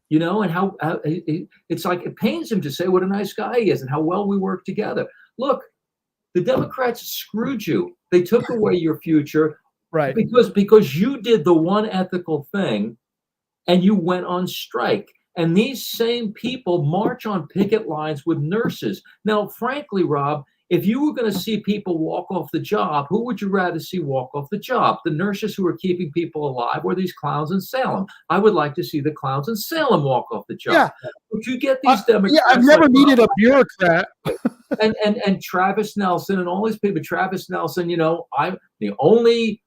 and how it's like it pains him to say what a nice guy he is and how well we work together. Look, the Democrats screwed you. They took away your future, right? Because you did the one ethical thing, and you went on strike. And these same people march on picket lines with nurses. Now, frankly, Rob, if you were going to see people walk off the job, who would you rather see walk off the job? The nurses who are keeping people alive, or these clowns in Salem? I would like to see the clowns in Salem walk off the job. Yeah. Would you get these Democrats? Yeah, I've never needed a bureaucrat. and Travis Nelson and all these people. Travis Nelson, I'm the only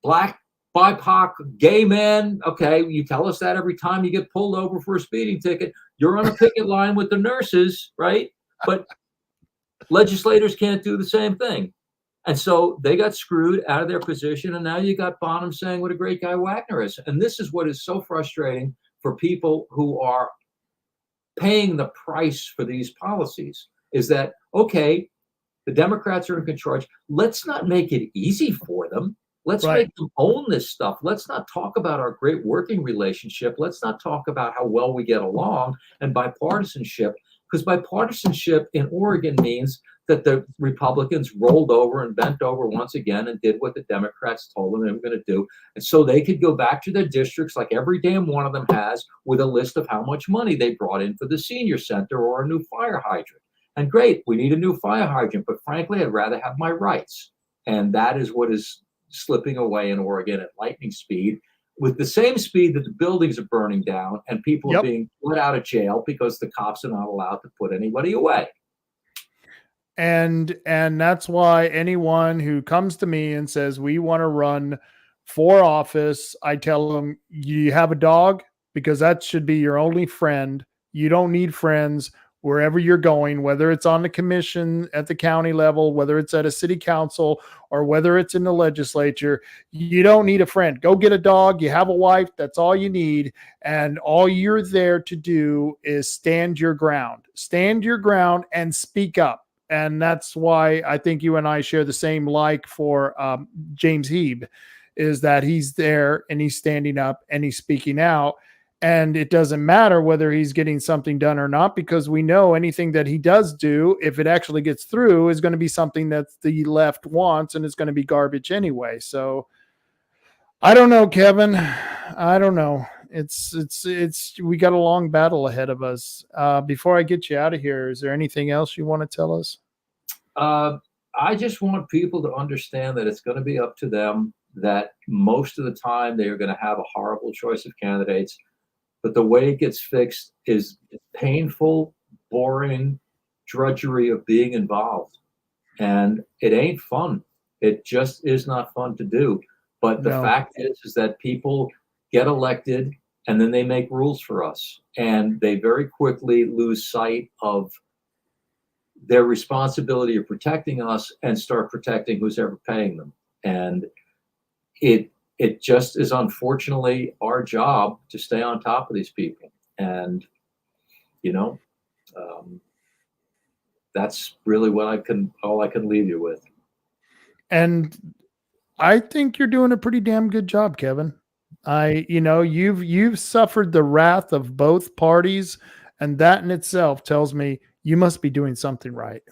Black BIPOC gay man. Okay, you tell us that every time you get pulled over for a speeding ticket. You're on a picket line with the nurses, right? But legislators can't do the same thing. And so they got screwed out of their position. And now you got Bonham saying what a great guy Wagner is. And this is what is so frustrating for people who are paying the price for these policies, is that, okay, the Democrats are in control. Let's not make it easy for them. Let's make them own this stuff. Let's not talk about our great working relationship. Let's not talk about how well we get along and bipartisanship, because bipartisanship in Oregon means that the Republicans rolled over and bent over once again and did what the Democrats told them they were going to do. And so they could go back to their districts, like every damn one of them has, with a list of how much money they brought in for the senior center or a new fire hydrant. And great, we need a new fire hydrant, but frankly, I'd rather have my rights. And that is what is slipping away in Oregon at lightning speed, with the same speed that the buildings are burning down and people are being let out of jail because the cops are not allowed to put anybody away. And that's why anyone who comes to me and says, we want to run for office, I tell them, you have a dog? Because that should be your only friend. You don't need friends wherever you're going, whether it's on the commission at the county level, whether it's at a city council, or whether it's in the legislature. You don't need a friend. Go get a dog. You have a wife. That's all you need. And all you're there to do is stand your ground. Stand your ground and speak up. And that's why I think you and I share the same like for James He, is that he's there and he's standing up and he's speaking out. And it doesn't matter whether he's getting something done or not, because we know anything that he does do, if it actually gets through, is going to be something that the left wants, and it's going to be garbage anyway. So I don't know, Kevin. I don't know. We got a long battle ahead of us. Before I get you out of here, is there anything else you want to tell us? I just want people to understand that it's going to be up to them, that most of the time they are going to have a horrible choice of candidates. But the way it gets fixed is painful, boring drudgery of being involved. And it ain't fun. It just is not fun to do. But the fact is that people get elected and then they make rules for us. And they very quickly lose sight of their responsibility of protecting us and start protecting who's ever paying them. And it just is unfortunately our job to stay on top of these people. And, that's really all I can leave you with. And I think you're doing a pretty damn good job, Kevin. You've suffered the wrath of both parties, and that in itself tells me you must be doing something right.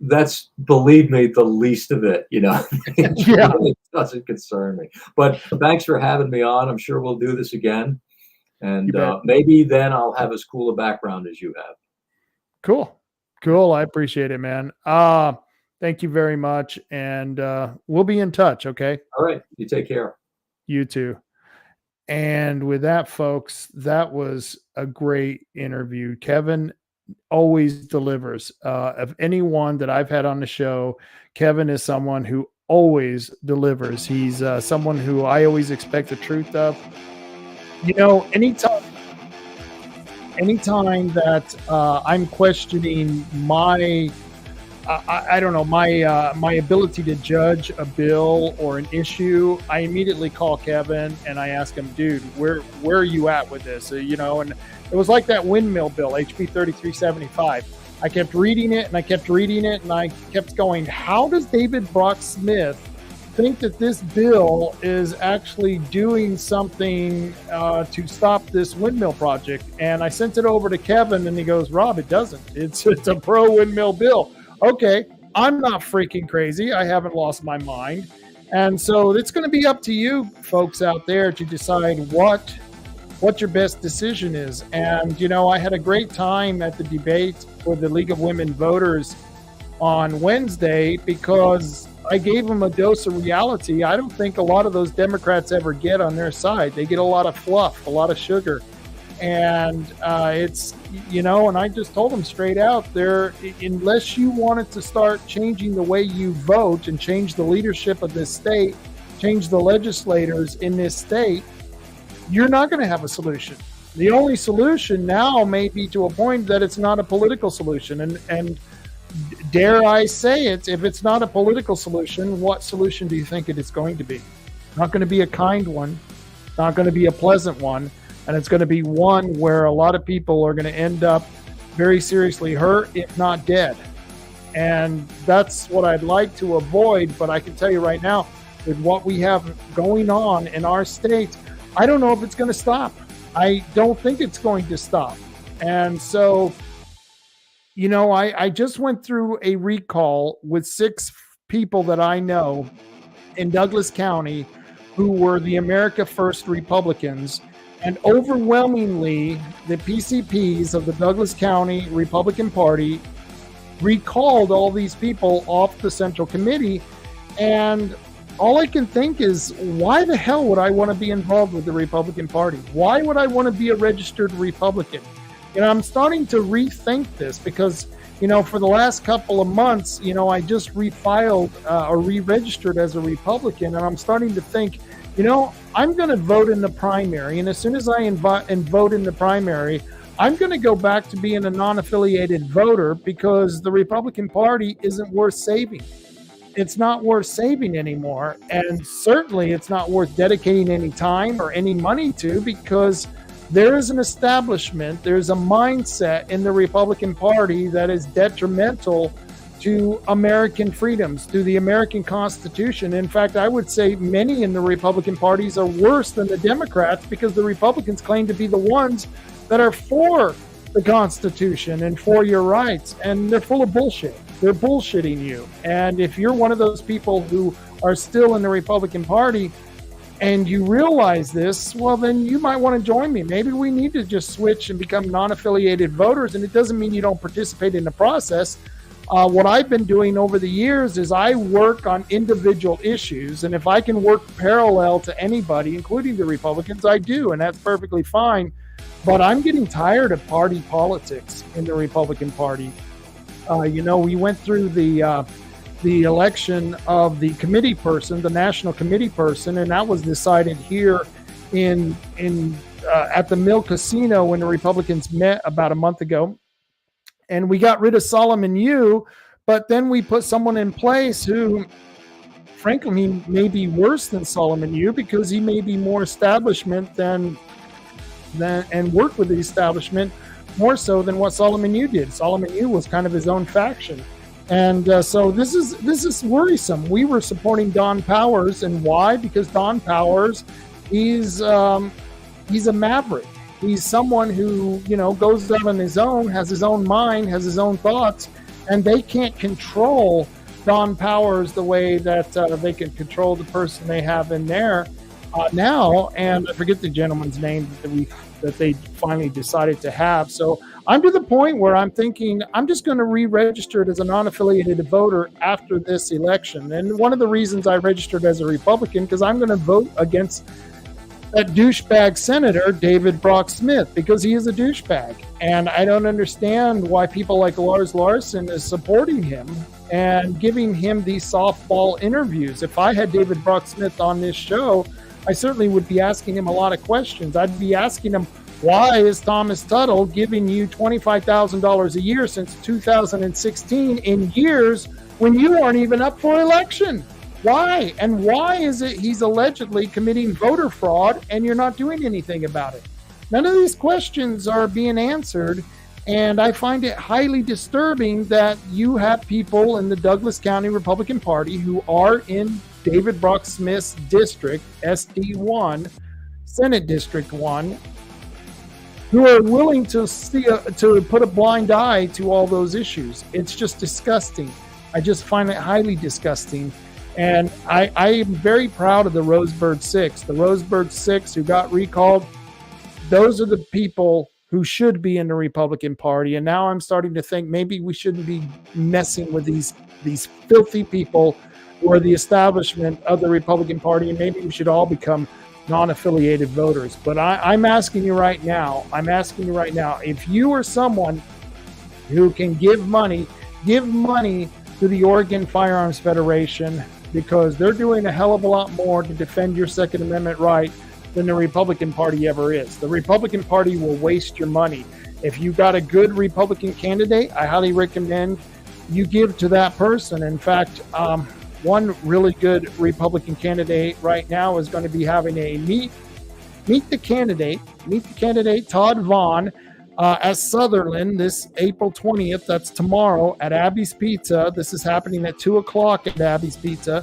That's, believe me, the least of it, It really doesn't concern me. But thanks for having me on. I'm sure we'll do this again. And maybe then I'll have as cool a background as you have. Cool. I appreciate it, man. Thank you very much. And we'll be in touch. Okay. All right. You take care. You too. And with that, folks, that was a great interview. Kevin always delivers. Of anyone that I've had on the show, Kevin is someone who always delivers. He's someone who I always expect the truth of. Anytime that I'm questioning my I don't know, my ability to judge a bill or an issue, I immediately call Kevin and I ask him, dude, where are you at with this? And it was like that windmill bill, HB 3375. I kept reading it and I kept reading it and I kept going, how does David Brock Smith think that this bill is actually doing something to stop this windmill project? And I sent it over to Kevin and he goes, Rob, it doesn't. It's a pro windmill bill. Okay, I'm not freaking crazy. I haven't lost my mind. And so it's going to be up to you folks out there to decide what your best decision is. And, I had a great time at the debate for the League of Women Voters on Wednesday because I gave them a dose of reality. I don't think a lot of those Democrats ever get on their side. They get a lot of fluff, a lot of sugar. And it's, and I just told them straight out there, unless you wanted to start changing the way you vote and change the leadership of this state, change the legislators in this state, you're not going to have a solution. The only solution now may be to a point that it's not a political solution. And dare I say it, if it's not a political solution, what solution do you think it is going to be? Not going to be a kind one, not going to be a pleasant one, and it's going to be one where a lot of people are going to end up very seriously hurt, if not dead. And that's what I'd like to avoid, but I can tell you right now, with what we have going on in our state, I don't know if it's going to stop. I don't think it's going to stop. And so, I just went through a recall with 6 people that I know in Douglas County who were the America First Republicans. And overwhelmingly, the PCPs of the Douglas County Republican Party recalled all these people off the Central Committee. And all I can think is, why the hell would I want to be involved with the Republican Party? Why would I want to be a registered Republican? I'm starting to rethink this because, for the last couple of months, I just refiled or re-registered as a Republican. And I'm starting to think, I'm going to vote in the primary. And as soon as I vote in the primary, I'm going to go back to being a non-affiliated voter because the Republican Party isn't worth saving. It's not worth saving anymore. And certainly it's not worth dedicating any time or any money to, because there is an establishment, there's a mindset in the Republican Party that is detrimental to American freedoms, to the American Constitution. In fact, I would say many in the Republican parties are worse than the Democrats because the Republicans claim to be the ones that are for the Constitution and for your rights, and they're full of bullshit. They're bullshitting you. And if you're one of those people who are still in the Republican Party and you realize this, well, then you might want to join me. Maybe we need to just switch and become non-affiliated voters, and it doesn't mean you don't participate in the process. What I've been doing over the years is I work on individual issues, and if I can work parallel to anybody, including the Republicans, I do, and that's perfectly fine. But I'm getting tired of party politics in the Republican Party. We went through the election of the committee person, the national committee person, and that was decided here at the Mill Casino when the Republicans met about a month ago. And we got rid of Solomon Yu, but then we put someone in place who, frankly, may be worse than Solomon Yu because he may be more establishment than and work with the establishment more so than what Solomon Yu did. Solomon Yu was kind of his own faction. And so this is worrisome. We were supporting Don Powers, and why? Because Don Powers, he's a maverick. He's someone who, goes out on his own, has his own mind, has his own thoughts, and they can't control Don Powers the way that they can control the person they have in there now. And I forget the gentleman's name that they finally decided to have. So I'm to the point where I'm thinking I'm just going to re-register it as a non-affiliated voter after this election. And one of the reasons I registered as a Republican, because I'm going to vote against that douchebag senator, David Brock Smith, because he is a douchebag. And I don't understand why people like Lars Larson is supporting him and giving him these softball interviews. If I had David Brock Smith on this show, I certainly would be asking him a lot of questions. I'd be asking him, Why is Thomas Tuttle giving you $25,000 a year since 2016 in years when you aren't even up for election? Why? And why is it he's allegedly committing voter fraud and you're not doing anything about it? None of these questions are being answered, and I find it highly disturbing that you have people in the Douglas County Republican Party who are in David Brock Smith's district, SD1, Senate District 1, who are willing to to put a blind eye to all those issues. It's just disgusting. I just find it highly disgusting. And I am very proud of the Rosebird Six. The Rosebird Six who got recalled, those are the people who should be in the Republican Party. And now I'm starting to think maybe we shouldn't be messing with these filthy people who are the establishment of the Republican Party, and maybe we should all become non-affiliated voters. But I'm asking you right now, if you are someone who can give money to the Oregon Firearms Federation, because they're doing a hell of a lot more to defend your Second Amendment right than the Republican Party ever is. The Republican Party will waste your money. If you got a good Republican candidate, I highly recommend you give to that person. In fact, one really good Republican candidate right now is going to be having a meet the candidate Todd Vaughn at Sutherland this April 20th. That's tomorrow at Abby's Pizza. This is happening at 2:00 at Abby's Pizza.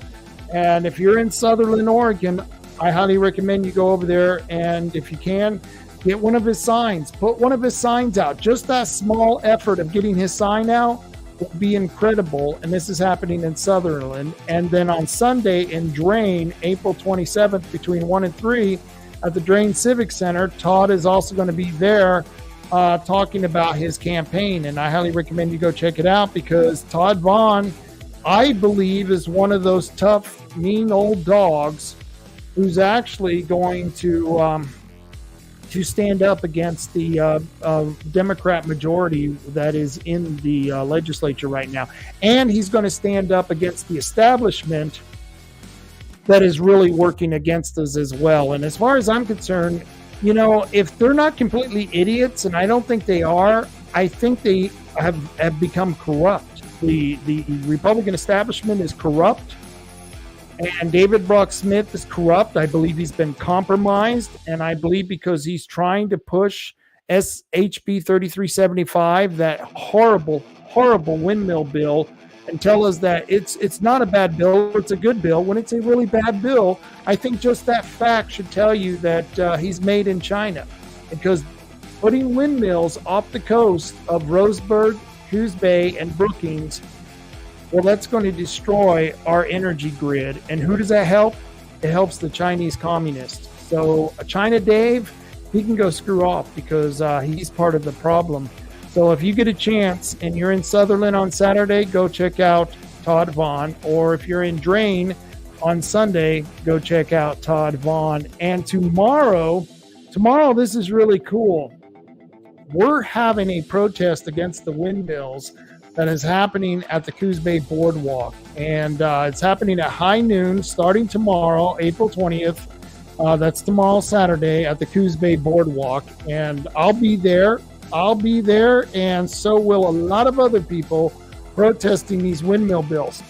And if you're in Sutherland, Oregon, I highly recommend you go over there, and if you can, get one of his signs. Put one of his signs out. Just that small effort of getting his sign out will be incredible. And this is happening in Sutherland. And then on Sunday in Drain, April 27th, between 1 and 3 at the Drain Civic Center, Todd is also going to be there talking about his campaign. And I highly recommend you go check it out, because Todd Vaughn, I believe, is one of those tough, mean old dogs who's actually going to stand up against the Democrat majority that is in the legislature right now. And he's going to stand up against the establishment that is really working against us as well. And as far as I'm concerned, you know, if they're not completely idiots, and I don't think they are, I think they have become corrupt. The Republican establishment is corrupt, and David Brock Smith is corrupt. I believe he's been compromised, and I believe because he's trying to push HB 3375, that horrible windmill bill, and tell us that it's not a bad bill, it's a good bill, when it's a really bad bill. I think just that fact should tell you that he's made in China, because putting windmills off the coast of Rosebird, Coos Bay, and Brookings, well, that's going to destroy our energy grid. And who does that help? It helps the Chinese communists. So China Dave, he can go screw off, because he's part of the problem. So if you get a chance and you're in Sutherland on Saturday, go check out Todd Vaughn. Or if you're in Drain on Sunday, go check out Todd Vaughn. And tomorrow, this is really cool. We're having a protest against the windmills that is happening at the Coos Bay Boardwalk. And it's happening at high noon starting tomorrow, April 20th. That's tomorrow, Saturday, at the Coos Bay Boardwalk. And I'll be there, and so will a lot of other people protesting these windmill bills.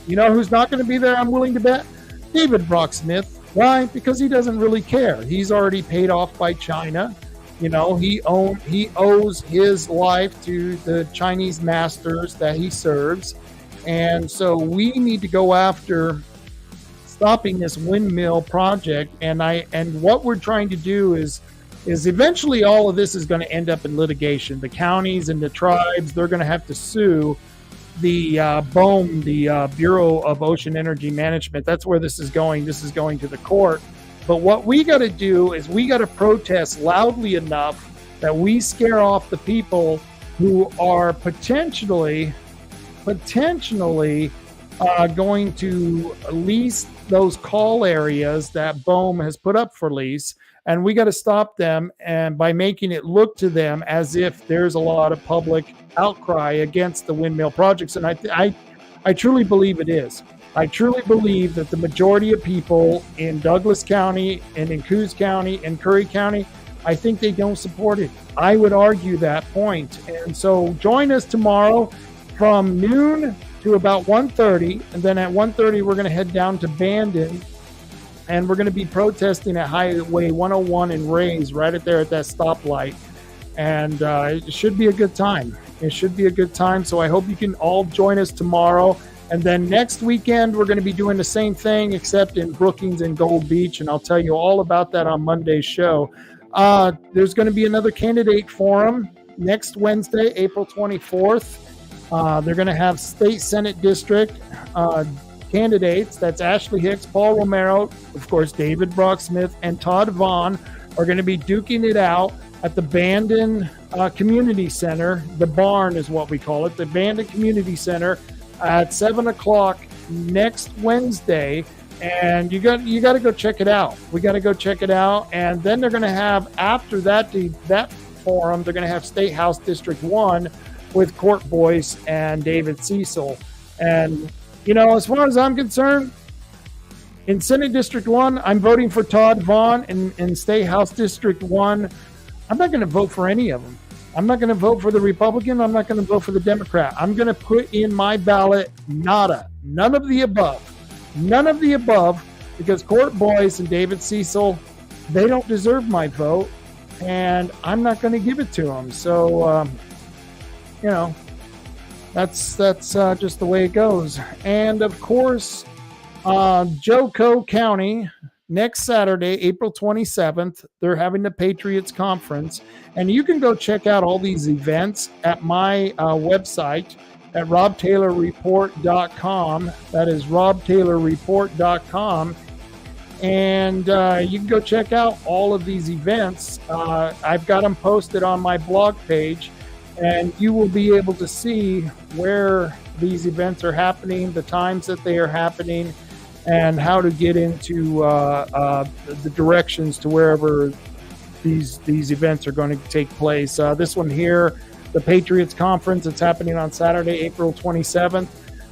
You know who's not going to be there, I'm willing to bet? David Brock Smith. Why? Because he doesn't really care. He's already paid off by China. You know, he owes his life to the Chinese masters that he serves. And so we need to go after stopping this windmill project. And what we're trying to do is eventually all of this is going to end up in litigation. The counties and the tribes, they're going to have to sue the BOEM, the Bureau of Ocean Energy Management. That's where this is going. This is going to the court. But what we got to do is we got to protest loudly enough that we scare off the people who are potentially going to lease those call areas that BOEM has put up for lease. And we got to stop them, and by making it look to them as if there's a lot of public outcry against the windmill projects. And I truly believe it is. I truly believe that the majority of people in Douglas County and in Coos County and Curry County, I think they don't support it. I would argue that point. And so join us tomorrow from noon to about 1:30. And then at 1:30, we're going to head down to Bandon. And we're going to be protesting at Highway 101 in Rays, right at there at that stoplight. And it should be a good time. It should be a good time. So I hope you can all join us tomorrow. And then next weekend, we're going to be doing the same thing, except in Brookings and Gold Beach. And I'll tell you all about that on Monday's show. There's going to be another candidate forum next Wednesday, April 24th. They're going to have state Senate district candidates. That's Ashley Hicks, Paul Romero, of course, David Brock-Smith, and Todd Vaughn are going to be duking it out at the Bandon Community Center. The barn is what we call it, the Bandon Community Center at 7 o'clock next Wednesday. And you got to go check it out. We got to go check it out. And then they're going to have, after that forum, they're going to have State House District 1 with Court Boyce and David Cecil. And, you know, as far as I'm concerned, in Senate District 1, I'm voting for Todd Vaughn. In State House District 1, I'm not going to vote for any of them. I'm not going to vote for the Republican. I'm not going to vote for the Democrat. I'm going to put in my ballot nada. None of the above. None of the above, because Court Boyce and David Cecil, they don't deserve my vote, and I'm not going to give it to them. So, you know, that's just the way it goes. And, of course, Joco County, next Saturday, April 27th, they're having the Patriots Conference. And you can go check out all these events at my website, at robtaylorreport.com. That is robtaylorreport.com. And you can go check out all of these events. I've got them posted on my blog page, and you will be able to see where these events are happening, the times that they are happening, and how to get into the directions to wherever these events are going to take place. This one here, the Patriots Conference, it's happening on Saturday, April 27th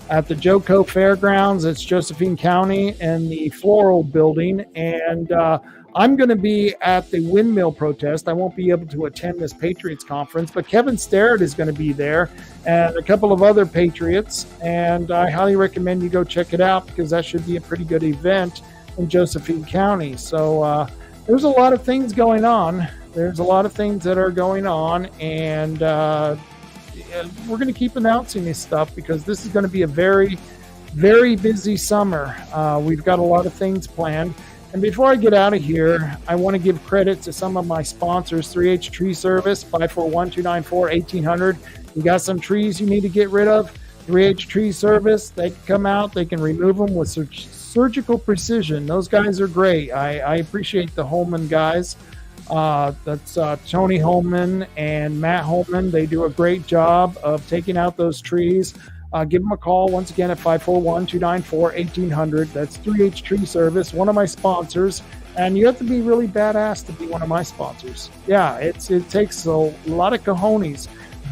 at the Joco Fairgrounds. It's Josephine County and the Floral Building. And I'm going to be at the windmill protest. I won't be able to attend this Patriots Conference, but Kevin Starrett is going to be there and a couple of other Patriots. And I highly recommend you go check it out, because that should be a pretty good event in Josephine County. So there's a lot of things going on. There's a lot of things that are going on, and we're going to keep announcing this stuff, because this is going to be a very, very busy summer. We've got a lot of things planned. And before I get out of here, I want to give credit to some of my sponsors. 3H Tree Service, 541-294-1800. You got some trees you need to get rid of? 3H Tree Service, they can come out, they can remove them with surgical precision. Those guys are great. I appreciate the Holman guys. That's Tony Holman and Matt Holman. They do a great job of taking out those trees. Give them a call once again at 541-294-1800. That's 3H Tree Service, one of my sponsors. And you have to be really badass to be one of my sponsors. Yeah, it takes a lot of cojones,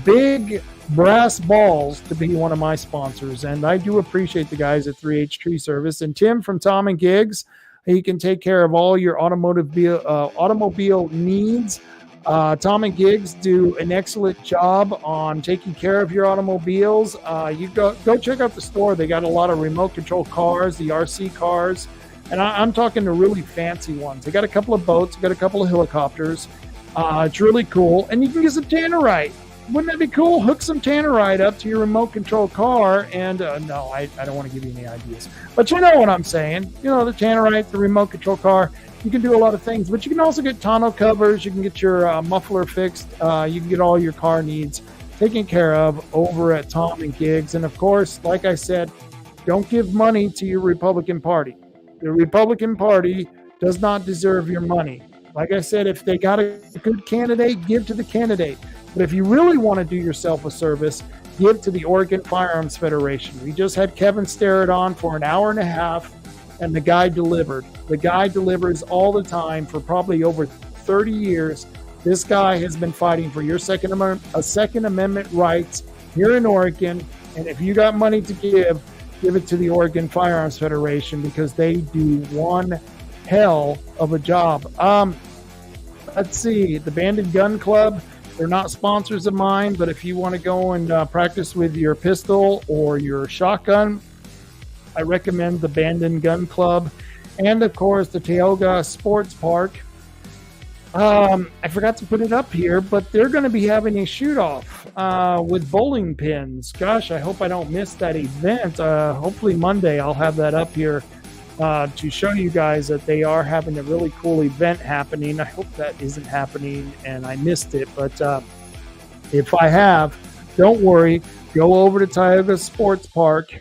big brass balls to be one of my sponsors. And I do appreciate the guys at 3H Tree Service. And Tim from Tom and Gigs, he can take care of all your automobile needs. Tom and Gigs do an excellent job on taking care of your automobiles. You go check out the store. They got a lot of remote control cars, the RC cars, and I'm talking the really fancy ones. They got a couple of boats, got a couple of helicopters. It's really cool, and you can get some tannerite. Wouldn't that be cool? Hook some tannerite up to your remote control car, and no, I don't want to give you any ideas, but you know what I'm saying. You know, the tannerite, the remote control car. You can do a lot of things, but you can also get tonneau covers. You can get your muffler fixed. You can get all your car needs taken care of over at Tom and Gigs. And of course, like I said, don't give money to your Republican Party. The Republican Party does not deserve your money. Like I said, if they got a good candidate, give to the candidate. But if you really want to do yourself a service, give to the Oregon Firearms Federation. We just had Kevin Starrett on for an hour and a half, and the guy delivered. The guy delivers all the time for probably over 30 years. This guy has been fighting for your Second Amendment rights here in Oregon. And if you got money to give it to the Oregon Firearms Federation, because they do one hell of a job. let's see, the Banded Gun Club. They're not sponsors of mine, but if you want to go and practice with your pistol or your shotgun, I recommend the Banded Gun Club. And, of course, the Tioga Sports Park. I forgot to put it up here, but they're going to be having a shoot-off with bowling pins. Gosh, I hope I don't miss that event. Hopefully Monday I'll have that up here to show you guys that they are having a really cool event happening. I hope that isn't happening and I missed it, but if I have, don't worry. Go over to Tioga Sports Park.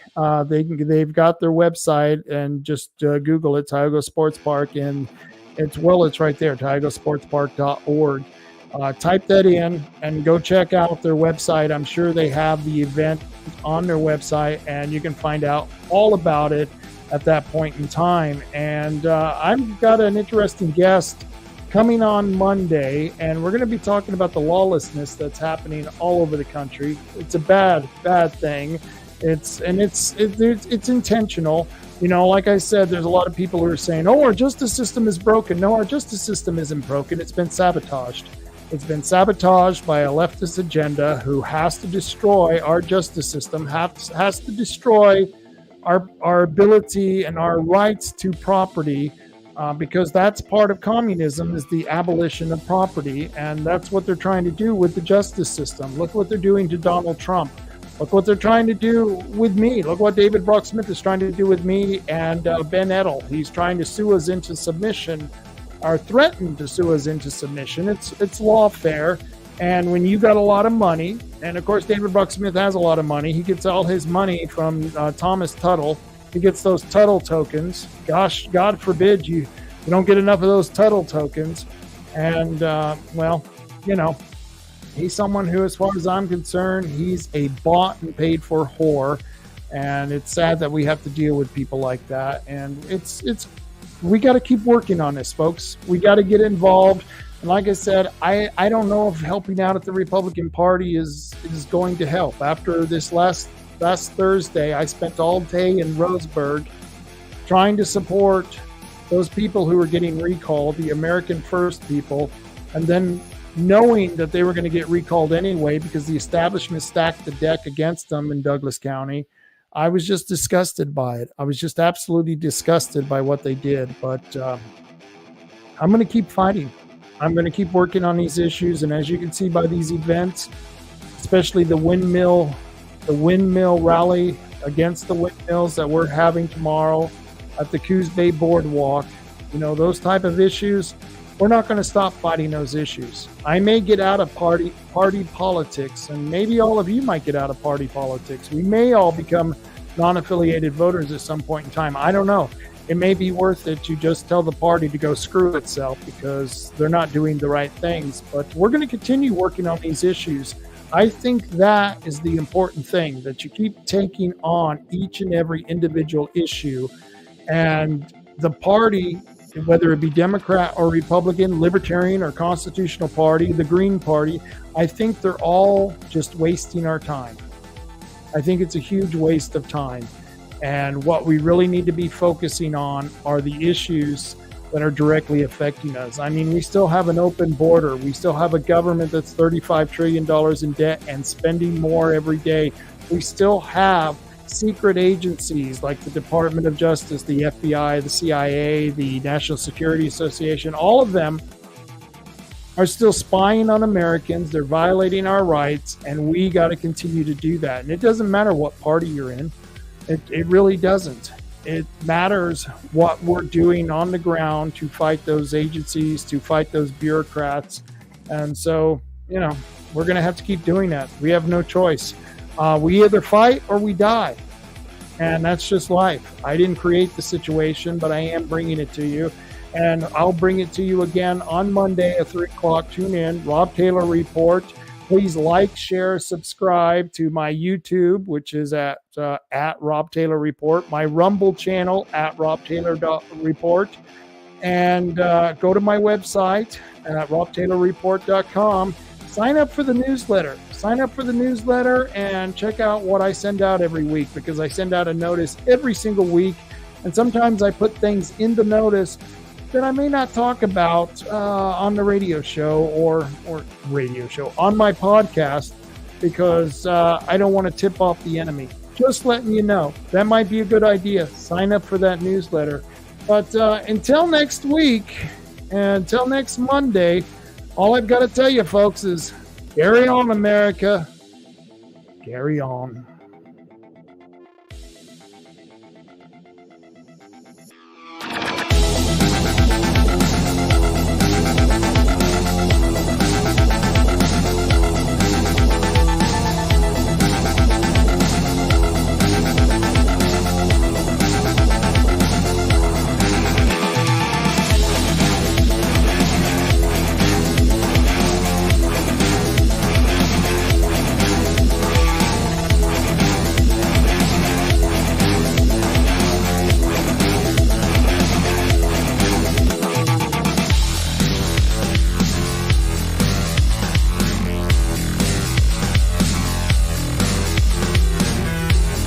They've got their website, and just Google it, Tioga Sports Park, and it's right there, tiogasportspark.org. Type that in and go check out their website. I'm sure they have the event on their website, and you can find out all about it at that point in time. And I've got an interesting guest coming on Monday, and we're going to be talking about the lawlessness that's happening all over the country. It's a bad thing. It's intentional. You know, like I said, there's a lot of people who are saying, "Oh, our justice system is broken." No, our justice system isn't broken. It's been sabotaged. It's been sabotaged by a leftist agenda who has to destroy our justice system, has to destroy our ability and our rights to property. Because that's part of communism, is the abolition of property, and that's what they're trying to do with the justice system. Look what they're doing to Donald Trump. Look what they're trying to do with me. Look what David Brock Smith is trying to do with me and Ben Edel. He's trying to sue us into submission, or threatened to sue us into submission. It's lawfare, and when you got a lot of money, and of course David Brock Smith has a lot of money, he gets all his money from Thomas Tuttle. He gets those Tuttle tokens. Gosh, God forbid you don't get enough of those Tuttle tokens. And, well, you know, he's someone who, as far as I'm concerned, he's a bought and paid for whore. And it's sad that we have to deal with people like that. And we got to keep working on this, folks. We got to get involved. And like I said, I don't know if helping out at the Republican Party is going to help. After this last Thursday, I spent all day in Roseburg trying to support those people who were getting recalled, the American First people, and then knowing that they were going to get recalled anyway because the establishment stacked the deck against them in Douglas County. I was just disgusted by it. I was just absolutely disgusted by what they did. But I'm going to keep fighting. I'm going to keep working on these issues. And as you can see by these events, especially the windmill rally against the windmills that we're having tomorrow at the Coos Bay Boardwalk, you know, those type of issues, we're not going to stop fighting those issues. I may get out of party politics, and maybe all of you might get out of party politics. We may all become non-affiliated voters at some point in time. I don't know. It may be worth it to just tell the party to go screw itself because they're not doing the right things. But we're going to continue working on these issues. I think that is the important thing, that you keep taking on each and every individual issue. And the party, whether it be Democrat or Republican, Libertarian or Constitutional Party, the Green Party, I think they're all just wasting our time. I think it's a huge waste of time. And what we really need to be focusing on are the issues that are directly affecting us. I mean, we still have an open border. We still have a government that's $35 trillion in debt and spending more every day. We still have secret agencies like the Department of Justice, the FBI, the CIA, the National Security Association. All of them are still spying on Americans. They're violating our rights, and we got to continue to do that. And it doesn't matter what party you're in. It really doesn't. It matters what we're doing on the ground to fight those agencies, to fight those bureaucrats. And so, you know, we're going to have to keep doing that. We have no choice. We either fight or we die. And that's just life. I didn't create the situation, but I am bringing it to you. And I'll bring it to you again on Monday at 3 o'clock. Tune in. Rob Taylor Report. Please like, share, subscribe to my YouTube, which is at Rob Taylor Report, my Rumble channel at Rob Taylor Report, and go to my website at robtaylorreport.com. Sign up for the newsletter. Sign up for the newsletter and check out what I send out every week, because I send out a notice every single week, and sometimes I put things in the notice that I may not talk about on the radio show or radio show on my podcast, because I don't want to tip off the enemy. Just letting you know, that might be a good idea. Sign up for that newsletter. But until next week, and until next Monday, all I've got to tell you, folks, is carry on, America. Carry on.